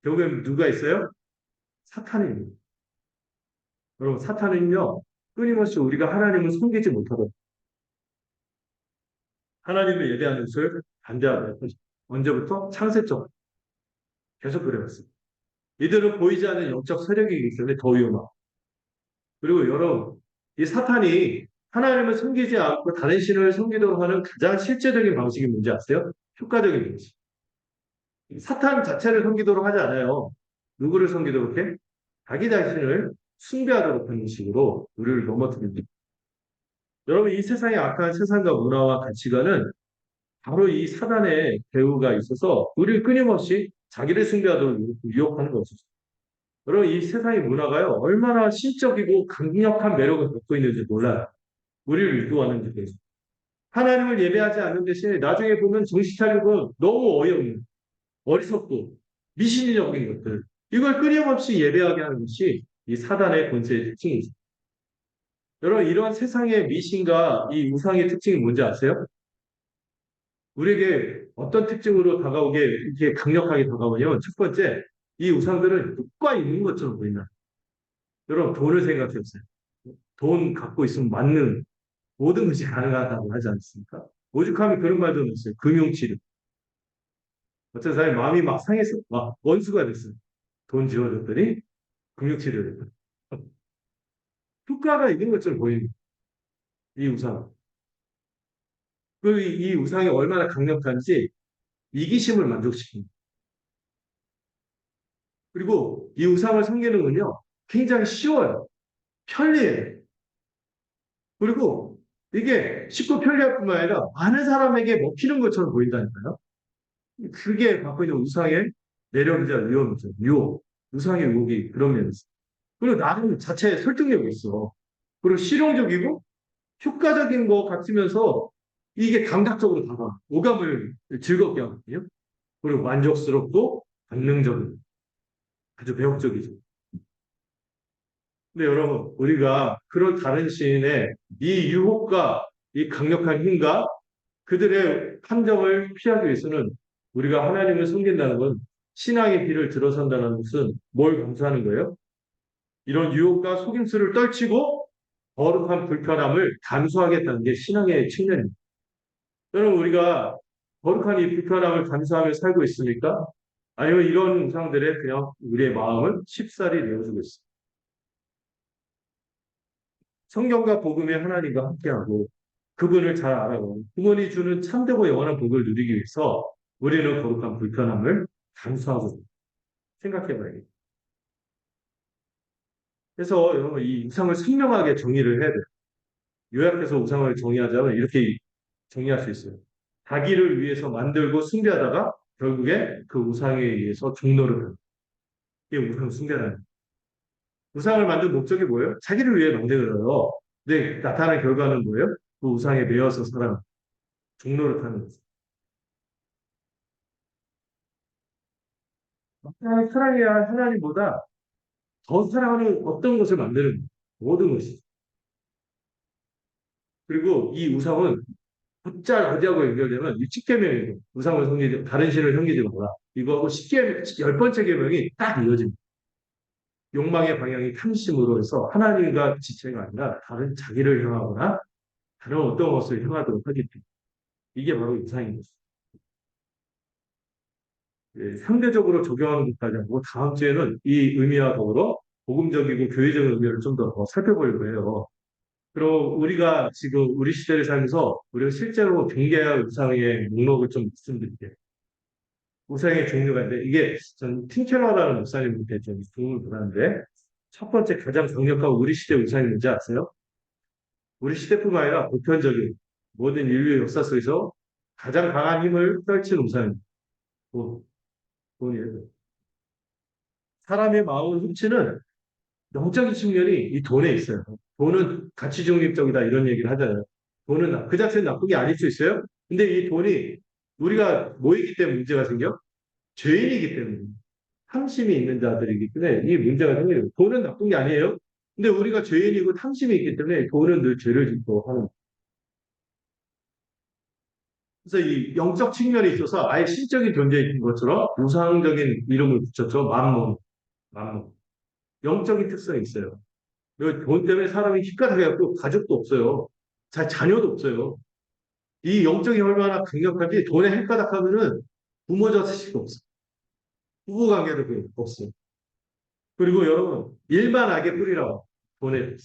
결국엔 누가 있어요? 사탄입니다. 여러분, 사탄은요, 끊임없이 우리가 하나님을 섬기지 못하도록 하나님을 예배하는 것을 반대하고 언제부터? 창세적 계속 그래왔습니다. 이들은 보이지 않는 영적 세력이기 때문에 더 위험하고. 그리고 여러분, 이 사탄이 하나님을 섬기지 않고 다른 신을 섬기도록 하는 가장 실제적인 방식이 뭔지 아세요? 효과적인 방식. 사탄 자체를 섬기도록 하지 않아요. 누구를 섬기도록 해? 자기 자신을 숭배하도록 하는 식으로 우리를 넘어뜨립니다. 여러분, 이 세상의 악한 세상과 문화와 가치관은 바로 이 사단의 배후가 있어서 우리를 끊임없이 자기를 숭배하도록 유혹하는 것이죠. 여러분, 이 세상의 문화가요, 얼마나 신적이고 강력한 매력을 갖고 있는지 몰라요. 우리를 유도하는 데서. 하나님을 예배하지 않는 대신에 나중에 보면 정신 차리고 너무 어이없는, 어리석고 미신적인 것들. 이걸 끊임없이 예배하게 하는 것이 이 사단의 본체의 특징이죠. 여러분, 이러한 세상의 미신과 이 우상의 특징이 뭔지 아세요? 우리에게 어떤 특징으로 다가오게, 이렇게 강력하게 다가오냐면, 첫 번째, 이 우상들은 효과 있는 것처럼 보인다. 여러분, 돈을 생각해 보세요. 돈 갖고 있으면 맞는 모든 것이 가능하다고 하지 않습니까? 오죽하면 그런 말도 있어요. 금융치료. 어떤 사람이 마음이 막 상해서 막 원수가 됐어요. 돈 지어줬더니 금융치료를 했다. 효과가 있는 것처럼 보입니다. 이 우상. 이 우상이 얼마나 강력한지 이기심을 만족시킵니다. 그리고 이 우상을 섬기는 건요, 굉장히 쉬워요. 편리해요. 그리고 이게 쉽고 편리할 뿐만 아니라 많은 사람에게 먹히는 것처럼 보인다니까요. 그게 갖고 있는 우상의 매력이자 위험이죠. 유혹. 우상의 유혹이 그런 면이 있어. 그리고 나는 자체에 설득력이 있어. 그리고 실용적이고 효과적인 것 같으면서 이게 감각적으로 다가 오감을 즐겁게 하거든요. 그리고 만족스럽고 본능적인 아주 매혹적이죠. 근데 여러분, 우리가 그런 다른 시인의 이 유혹과 이 강력한 힘과 그들의 함정을 피하기 위해서는 우리가 하나님을 섬긴다는 건 신앙의 길을 들어선다는 것은 뭘 감수하는 거예요? 이런 유혹과 속임수를 떨치고 거룩한 불편함을 감수하겠다는 게 신앙의 측면입니다. 여러분, 우리가 거룩한 이 불편함을 감수하며 살고 있습니까? 아니면 이런 우상들에 그냥 우리의 마음을 쉽사리 내어주고 있습니다. 성경과 복음의 하나님과 함께하고 그분을 잘 알아가고 그분이 주는 참되고 영원한 복을 누리기 위해서 우리는 거룩한 불편함을 감수하고 생각해 봐야겠다. 그래서 여러분 이 우상을 선명하게 정의를 해야 돼요. 요약해서 우상을 정의하자면 이렇게 정의할 수 있어요. 자기를 위해서 만들고 숭배하다가 결국에 그 우상에 의해서 종노를 하는 게 우상 숭배라는 거예요. 우상을 만든 목적이 뭐예요? 자기를 위해 만들어요. 근데 나타나는 결과는 뭐예요? 그 우상에 매여서 살아가는 종노를 하는 거죠. 하나님 사랑해야 할 하나님보다 더 사랑하는 어떤 것을 만드는 모든 것이. 그리고 이 우상은 곧잘 어디하고 연결되면 이 십계명이에요. 우상을 섬기지 다른 신을 섬기지 마라. 이거하고 십계 열 번째 계명이 딱 이어집니다. 욕망의 방향이 탐심으로 해서 하나님과 지체가 아니라 다른 자기를 향하거나 다른 어떤 것을 향하도록 하기 때문에 이게 바로 우상인 것입니다. 예, 상대적으로 적용하는 것까지 하고 다음 주에는 이 의미와 더불어 복음적이고 교회적인 의미를 좀 더 살펴보려고 해요. 그리고 우리가 지금 우리 시대를 살면서 우리가 실제로 경계할 우상의 목록을 좀 말씀드릴게요. 우상의 종류가 있는데 이게 전 팀켈러라는 목사님한테 좀 도움을 받았는데 첫 번째 가장 강력한 우리 시대 우상이 뭔지 아세요? 우리 시대뿐만 아니라 보편적인 모든 인류 역사 속에서 가장 강한 힘을 펼치는 우상입니다. 돈, 돈이에요. 사람의 마음을 훔치는 영적인 측면이 이 돈에 있어요. 돈은 가치 중립적이다 이런 얘기를 하잖아요. 돈은 그 자체는 나쁜 게 아닐 수 있어요. 근데 이 돈이 우리가 모이기 때문에 문제가 생겨? 죄인이기 때문에 탐심이 있는 자들이기 때문에 이 문제가 생겨요. 돈은 나쁜 게 아니에요. 근데 우리가 죄인이고 탐심이 있기 때문에 돈은 늘 죄를 짓고 하는 그래서 이 영적 측면이 있어서 아예 신적인 존재인 것처럼 우상적인 이름을 붙였죠. 맘몬, 맘몬. 영적인 특성이 있어요. 돈 때문에 사람이 휘가닥해갖고 가족도 없어요. 자녀도 없어요. 이 영적이 얼마나 강력한지 돈에 휘가닥하면은 부모 자식도 없어. 부부 관계도 없어. 그리고 여러분 일반 악의 뿌리라고 돈에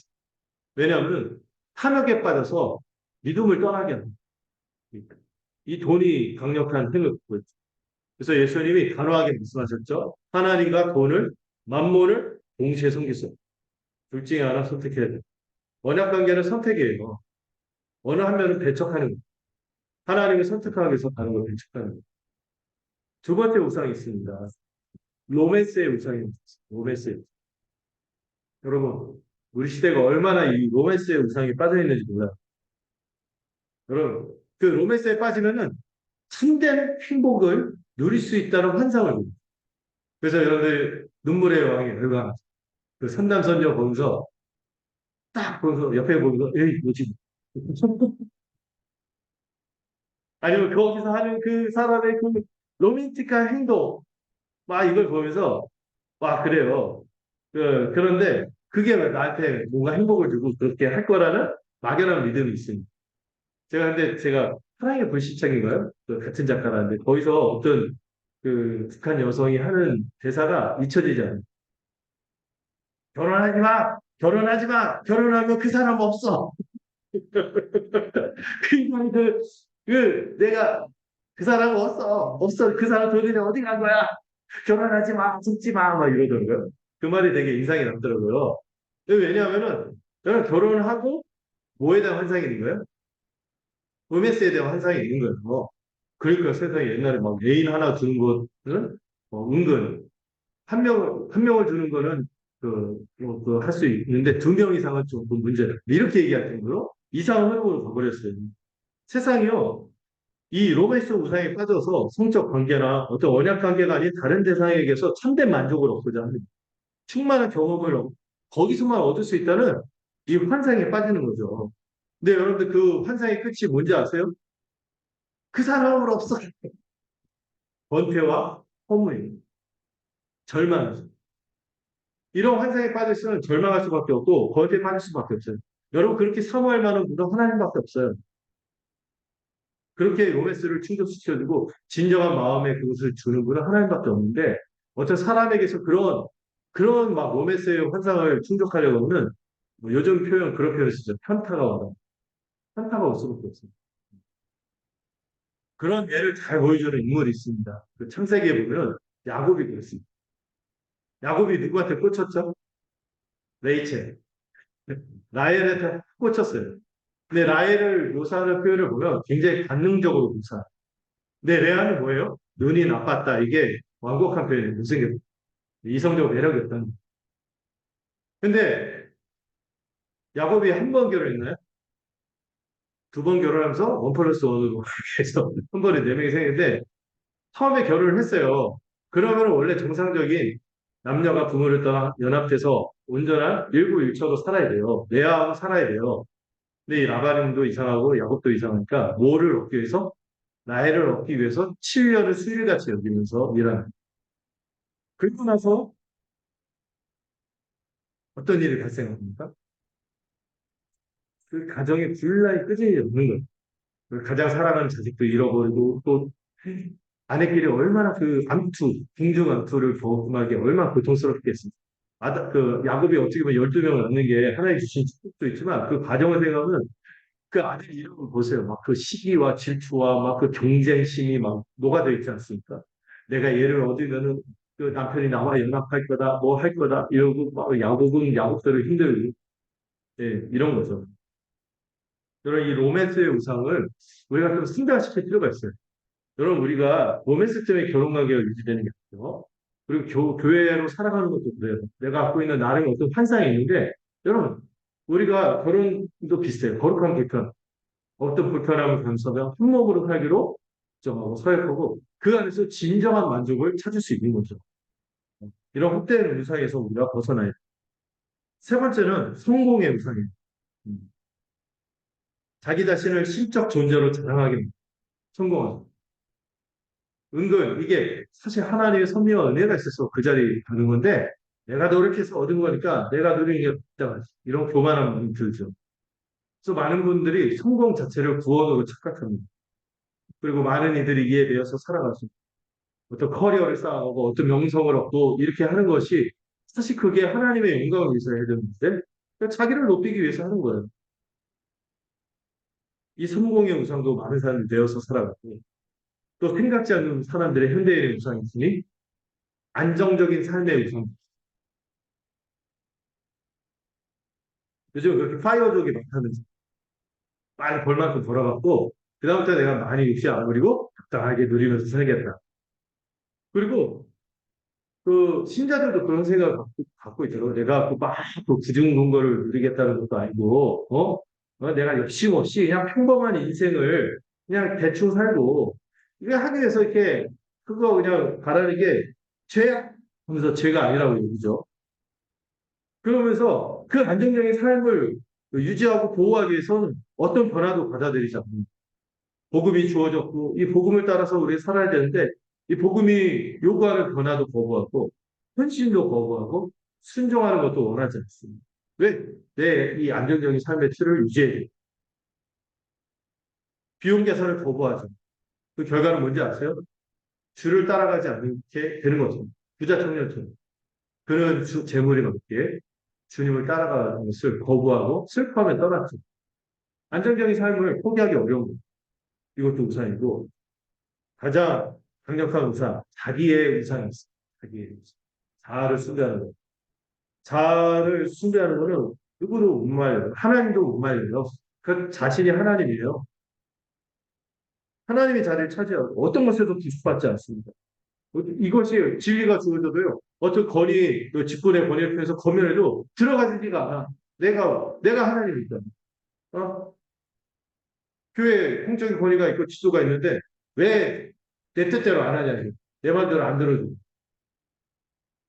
왜냐하면 탐욕에 빠져서 믿음을 떠나게 합니다. 이 돈이 강력한 힘을 갖고 있죠. 그래서 예수님이 단호하게 말씀하셨죠. 하나님과 돈을 만몬을 동시에 섬기소. 둘 중에 하나 선택해야 돼. 언약 관계는 선택이에요. 어느 한 면은 배척하는 거. 하나님을 선택하기 위해서 다른 걸 배척하는 거. 두 번째 우상이 있습니다. 로맨스의 우상입니다. 로맨스의. 여러분, 우리 시대가 얼마나 이 로맨스의 우상에 빠져 있는지 몰라요. 여러분, 그 로맨스에 빠지면은 참된 행복을 누릴 수 있다는 환상을 봅니다. 그래서 여러분들 눈물의 왕이 얼마나 그 선남선녀 보면서 딱 보면서 옆에 보면서 에이 뭐지 아니면 거기서 하는 그 사람의 그 로맨틱한 행동 막 이걸 보면서 와 그래요. 그런데 그게 나한테 뭔가 행복을 주고 그렇게 할 거라는 막연한 믿음이 있습니다. 제가 사랑의 불시착인가요? 그 같은 작가라는데 거기서 어떤 그 북한 여성이 하는 대사가 잊혀지지 않아요. 결혼하지 마! 결혼하지 마! 결혼하면 그 사람 없어! 내가 그 사람 없어! 없어! 그 사람 도대체 어디 간 거야? 결혼하지 마! 죽지 마! 막 이러더라고요. 그 말이 되게 인상이 남더라고요. 왜냐하면은 저는 결혼을 하고 뭐에 대한 환상이 있는 거예요? 로맨스에 대한 환상이 있는 거예요. 그러니까 세상에 옛날에 막 애인 하나 주는 것은 은근 한 명을 주는 거는 할 수 있는데 두 명 이상은 조금 문제다. 이렇게 얘기할 정도로 이상한 흐름으로 가버렸어요. 세상이요. 이 로맨스 우상에 빠져서 성적 관계나 어떤 언약 관계가 아닌 다른 대상에게서 참된 만족을 얻고자 합니다. 충만한 경험을 거기서만 얻을 수 있다는 이 환상에 빠지는 거죠. 근데 여러분들 그 환상의 끝이 뭔지 아세요? 그 사람은 없어. 권태와 허무입니다. 절망이죠. 이런 환상에 빠졌으면 절망할 수밖에 없고 거기에 빠질 수밖에 없어요. 여러분 그렇게 사모할 만한 분은 하나님밖에 없어요. 그렇게 로맨스를 충족시켜주고 진정한 마음에 그것을 주는 분은 하나님밖에 없는데 어떤 사람에게서 그런 막 로맨스의 환상을 충족하려고 하면 뭐 요즘 표현 그런 표현을 쓰죠. 현타가 와라. 현타가 올 수밖에 없어요. 그런 예를 잘 보여주는 인물이 있습니다. 그 창세기에 보면 야곱이 그랬습니다. 야곱이 누구한테 꽂혔죠? 레이첼. 라헬한테 꽂혔어요. 근데 라헬을 묘사하는 표현을 보면 굉장히 관능적으로 묘사. 근데 레아는 뭐예요? 눈이 나빴다. 이게 완곡한 표현이에요. 무슨 이성적 매력이 없다는. 근데 야곱이 한 번 결혼했나요? 두 번 결혼하면서 원 플러스 원으로 해서 한 번에 네 명이 생겼는데 처음에 결혼을 했어요. 그러면 원래 정상적인 남녀가 부모를 떠나 연합돼서 온전한 일구일처로 살아야 돼요. 레아하고 살아야 돼요. 근데 이 라반도 이상하고 야곱도 이상하니까 뭐를 얻기 위해서 나이를 얻기 위해서 7년을 수일같이 여기면서 일하는. 그리고 나서 어떤 일이 발생합니까? 그 가정의 굴라이 끄집이 없는 거예요. 그 가장 사랑하는 자식도 잃어버리고 또 아내끼리 얼마나 그 암투, 궁중 암투를 경험하게 얼마나 고통스럽겠습니까? 그 야곱이 어떻게 보면 12명을 낳는 게 하나님 주신 축복도 있지만 그 과정을 생각하면 그 아들 이름을 보세요. 막 그 시기와 질투와 막 그 경쟁심이 막 녹아져 있지 않습니까? 내가 얘를 얻으면은 그 남편이 나와 연합할 거다, 뭐 할 거다, 이러고 막 야곱은 야곱대로 힘들고, 예, 이런 거죠. 여러분, 이 로맨스의 우상을 우리가 좀 승자시킬 필요가 있어요. 여러분, 우리가 로맨스 때문에 결혼 관계가 유지되는 게 아니죠. 그리고 교회로 살아가는 것도 그래요. 내가 갖고 있는 나름의 어떤 환상이 있는데, 여러분, 우리가 결혼도 비슷해요. 거룩한 불편. 어떤 불편함을 감수하며 한 몸으로 살기로 정하고 서약하고 그 안에서 진정한 만족을 찾을 수 있는 거죠. 이런 헛된 우상에서 우리가 벗어나야 돼요. 세 번째는 성공의 우상이에요. 음. 자기 자신을 신적 존재로 자랑하게 됩니다. 성공한. 은근 이게 사실 하나님의 섭리와 은혜가 있어서 그 자리에 가는 건데 내가 노력해서 얻은 거니까 내가 누리는 게 맞다. 이런 교만한 마음이 들죠. 그래서 많은 분들이 성공 자체를 구원으로 착각합니다. 그리고 많은 이들이 이에 대해서 살아가죠. 어떤 커리어를 쌓아가고 어떤 명성을 얻고 이렇게 하는 것이 사실 그게 하나님의 영광을 위해서 해야 되는데 자기를 높이기 위해서 하는 거예요. 이 성공의 우상도 많은 사람이 되어서 살아가고 또 생각지 않는 사람들의 현대인의 우상이 있으니 안정적인 삶의 우상. 요즘 그렇게 파이어족이 많다면서 빨리 벌만큼 벌어갖고 그다음부터 내가 많이 육시 안 부리고 적당하게 누리면서 살겠다. 그리고 그 신자들도 그런 생각을 갖고 있더라고. 내가 그막그 구중 거를 누리겠다는 것도 아니고, 내가 욕심 없이 그냥 평범한 인생을 그냥 대충 살고, 이거 하기 위해서 이렇게 그거 그냥 바라는 게 죄야 하면서 죄가 아니라고 얘기죠. 그러면서 그 안정적인 삶을 유지하고 보호하기 위해서는 어떤 변화도 받아들이지 않습니다. 복음이 주어졌고 이 복음을 따라서 우리 살아야 되는데 이 복음이 요구하는 변화도 거부하고 헌신도 거부하고 순종하는 것도 원하지 않습니다. 왜? 내 이 안정적인 삶의 틀을 유지해야 돼. 비용 계산을 거부하죠. 그 결과는 뭔지 아세요? 주를 따라가지 않게 되는 거죠. 부자 청년처럼. 그는 재물이 없기에 주님을 따라가는 것을 거부하고 슬퍼하며 떠났죠. 안정적인 삶을 포기하기 어려운 거예요. 이것도 우상이고 가장 강력한 우상, 자기의 우상이었어요. 자기의 우상. 자아를 숭배하는 거. 자아를 숭배하는 거는 누구도 못 말려요. 하나님도 못 말려요. 그 자신이 하나님이에요. 하나님의 자리를 차지하고 어떤 것에도 기sup받지 않습니다. 이것이 진리가 주어져도요. 어떤 권위, 또 직분의 권위를 통해서 검열해도 들어가지가 않아. 내가 하나님이다. 어? 교회 공적인 권위가 있고 지도가 있는데 왜 내 뜻대로 안 하냐. 내 말대로 안 들어줘.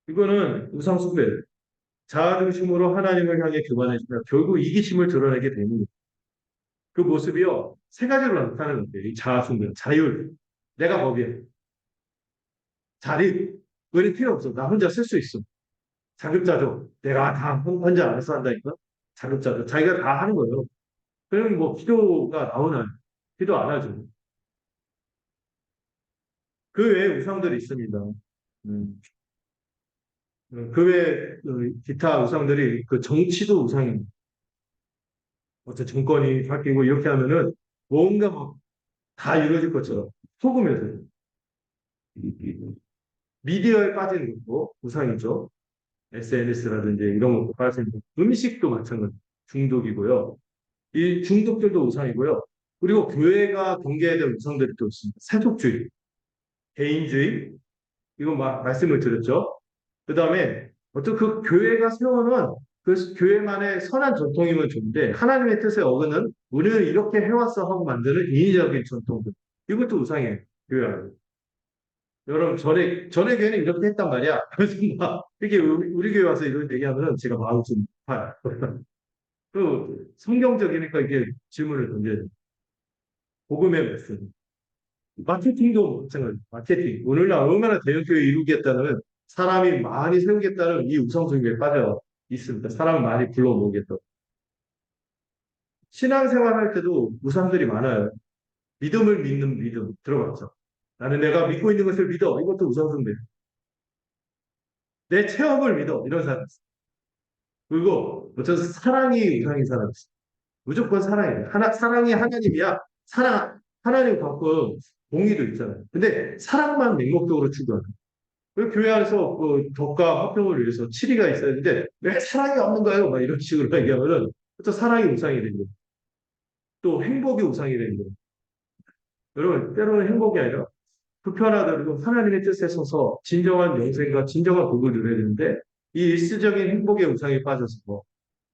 이거는 우상숭배예요. 자아 중심으로 하나님을 향해 교만해지면 결국 이기심을 드러내게 됩니다. 그 모습이요. 세 가지로 나타나는 건데요. 이 자아 숭배, 자율. 내가 법이야. 자립. 그건 필요 없어. 나 혼자 쓸 수 있어. 자급자족. 내가 다 혼자 알아서 한다니까. 자급자족. 자기가 다 하는 거예요. 그러면 뭐 기도가 나오나요? 기도 안 하죠. 그 외에 우상들이 있습니다. 음. 그 외에 기타 우상들이 그 정치도 우상입니다. 어떤 정권이 바뀌고 이렇게 하면은 뭔가 막 다 이루어질 것처럼 속으면서 미디어에 빠지는 것도 우상이죠. SNS라든지 이런 것도 빠지는 거. 음식도 마찬가지 중독이고요. 이 중독들도 우상이고요. 그리고 교회가 경계해야 될 우상들이 또 있습니다. 세속주의, 개인주의, 이거 말씀을 드렸죠. 그 다음에 어떤 그 교회가 세워놓은 그 교회만의 선한 전통이면 좋은데 하나님의 뜻에 어긋는 우리는 이렇게 해왔어 하고 만드는 인위적인 전통들. 이것도 우상이에요. 교회 안에. 여러분, 전에 교회는 이렇게 했단 말이야. 그래서 막, 이렇게 우리 교회 와서 이런 얘기하면 제가 마음이 좀 아파요. 그, 성경적이니까 이게 질문을 던져야 돼. 복음의 말씀. 마케팅도 마찬가지. 마케팅. 오늘날 얼마나 대형교회 이루겠다는 사람이 많이 세우겠다는 이 우상숭배에 빠져 있습니다. 사람을 많이 불러 모으겠다. 신앙생활 할 때도 우상들이 많아요. 믿음을 믿는 믿음 들어봤죠. 나는 내가 믿고 있는 것을 믿어. 이것도 우상숭배. 내 체험을 믿어. 이런 사람 있어. 그리고 어쩌서 사랑이 우상인 사람 있어. 무조건 사랑이에요. 사랑이 하나님이야. 하나님 갖고 공의도 있잖아요. 근데 사랑만 맹목적으로 추구하는. 그 교회 안에서 그 덕과 화평을 위해서 치리가 있어야 되는데 왜 사랑이 없는가요? 막 이런 식으로 얘기하면은 또 사랑이 우상이 되는 거예요. 또 행복이 우상이 되는 거예요. 여러분 때로는 행복이 아니라 불편하더라도 하나님의 뜻에 서서 진정한 영생과 진정한 복을 누려야 되는데 이 일시적인 행복의 우상에 빠져서 뭐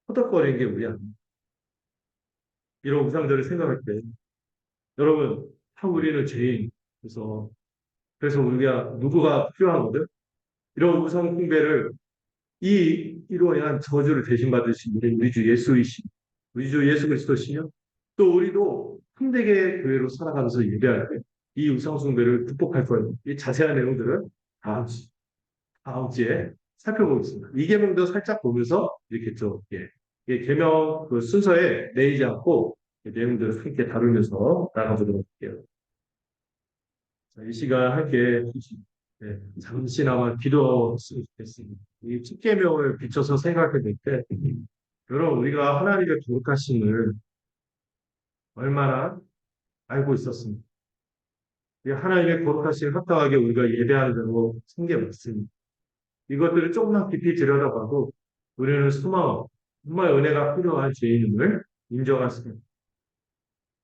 허덕거리는 게 우리 아닙니다. 이런 우상들을 생각할 때 여러분 참 우리는 죄인 그래서 우리가 누구가 필요하거든 이런 우상 숭배를 이로 인한 저주를 대신 받으신 우리 주 예수이시 우리 주 예수 그리스도시며 또 우리도 참되게 교회로 살아가면서 예배할 때 이 우상 숭배를 극복할 거예요. 이 자세한 내용들은 다음 주에 살펴보겠습니다. 이 계명도 살짝 보면서 이렇게 좀 계명 그 순서에 내리지 않고 내용들을 함께 다루면서 나가보도록 할게요. 자, 이 시간 함께 잠시나마 기도했으면 좋겠습니다. 이 십계명을 비춰서 생각해 볼 때, 여러분 우리가 하나님의 거룩하심을 얼마나 알고 있었습니까? 이 하나님의 거룩하심을 합당하게 우리가 예배하는 대로 생겨났습니다. 이것들을 조금만 깊이 들여다봐도 우리는 정말 은혜가 필요한 죄인임을 인정하십니다.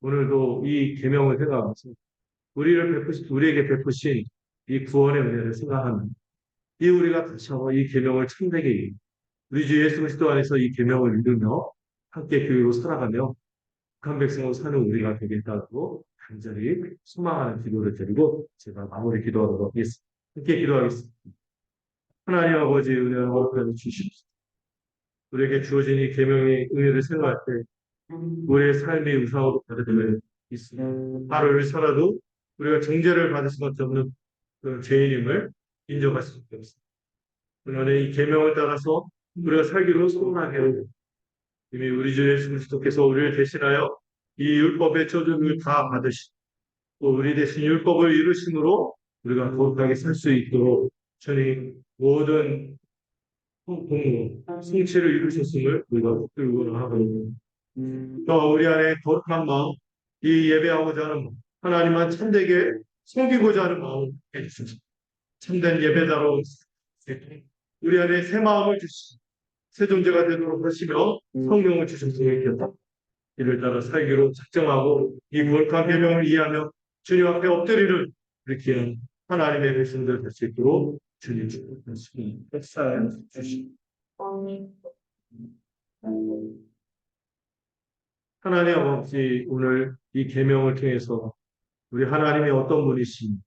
오늘도 이 계명을 생각하면서 우리에게 베푸신 이 구원의 은혜를 생각하면 이 우리가 다시 한번 이 계명을 참되게 우리 주 예수 그리스도 안에서 이 계명을 믿으며 함께 교회로 살아가며 북한 백성으로 사는 우리가 되겠다고 간절히 소망하는 기도를 드리고 제가 마무리 기도하도록 하겠습니다. 함께 기도하겠습니다. 하나님 아버지 은혜와 복을 주십시오. 우리에게 주어진 이 계명의 은혜를 생각할 때 우리의 삶의 우상으로 받아들여 있습니다. 하루를 살아도 우리가 정죄를 받을 수밖에 없는 그 죄인임을 인정할 수밖에 없습니다. 그러나 이 계명을 따라서 우리가 살기로 소원하게 하고 이미 우리 주 예수 그리스도께서 우리를 대신하여 이 율법의 저주를 다 받으시고 또 우리 대신 율법을 이루심으로 우리가 거룩하게 살 수 있도록 주님 모든 성취를 이루셨음을 우리가 붙들고 하고 또 우리 안에 거룩한 마음 이 예배하고자 하는 마음 하나님만 참되게 섬기고자 하는 마음 해주소서. 참된 예배자로 우리 안에 새 마음을 주시고 새 존재가 되도록 하시며 성령을 주셨으면 좋겠다. 이를 따라 살기로 작정하고 이 거룩한 계명을 이해하며 주님 앞에 엎드리는 우리 귀한 하나님의 백성들 될 수 있도록 주님 주시옵소서. 역사해 주시옵소서. 하나님 아버지 오늘 이 계명을 통해서 우리 하나님이 어떤 분이신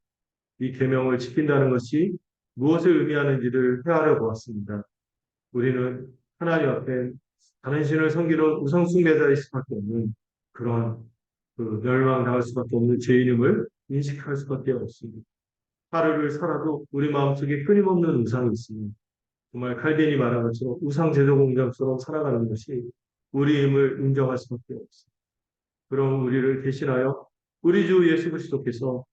이 계명을 지킨다는 것이 무엇을 의미하는지를 헤아려 보았습니다. 우리는 하나님 앞에 다른 신을 섬기는 우상 숭배자일 수밖에 없는 그러한 멸망당할 수밖에 없는 죄인임을 인식할 수밖에 없습니다. 하루를 살아도 우리 마음속에 끊임없는 우상이 있습니다. 정말 칼빈이 말한 것처럼 우상 제조 공장처럼 살아가는 것이 우리 힘을 인정할 수밖에 없습니다. 그럼 우리를 대신하여 우리 주 예수 그리스도께서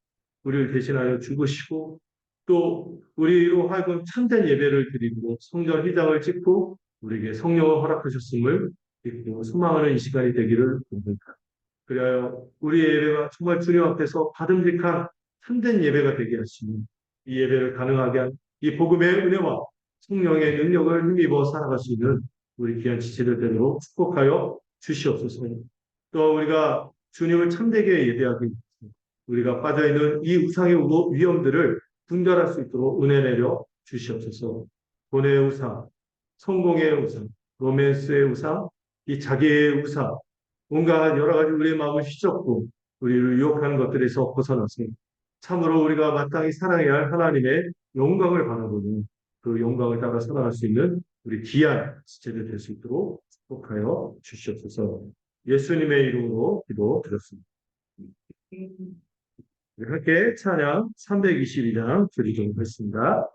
우리를 대신하여 죽으시고 또 우리로 하여금 참된 예배를 드리고 성전 휘장을 찍고 우리에게 성령을 허락하셨음을 믿고 소망하는 이 시간이 되기를 원합니다. 그리하여 우리의 예배가 정말 주님 앞에서 받음직한 참된 예배가 되게 하시니 이 예배를 가능하게 한 이 복음의 은혜와 성령의 능력을 힘입어 살아갈 수 있는 우리 귀한 지체들 되도록 축복하여 주시옵소서. 또 우리가 주님을 참되게 예배하기 위해서 우리가 빠져있는 이 우상의 위험들을 분별할 수 있도록 은혜 내려 주시옵소서. 돈의 우상, 성공의 우상, 로맨스의 우상, 이 자기의 우상, 온갖 여러 가지 우리의 마음을 휘젓고 우리를 유혹하는 것들에서 벗어나서 참으로 우리가 마땅히 사랑해야 할 하나님의 영광을 바라보는 그 영광을 따라 살아갈 수 있는 우리 귀한 지체들 될 수 있도록 축복하여 주시옵소서. 예수님의 이름으로 기도드렸습니다. 함께 찬양 322장 드리도록 하겠습니다.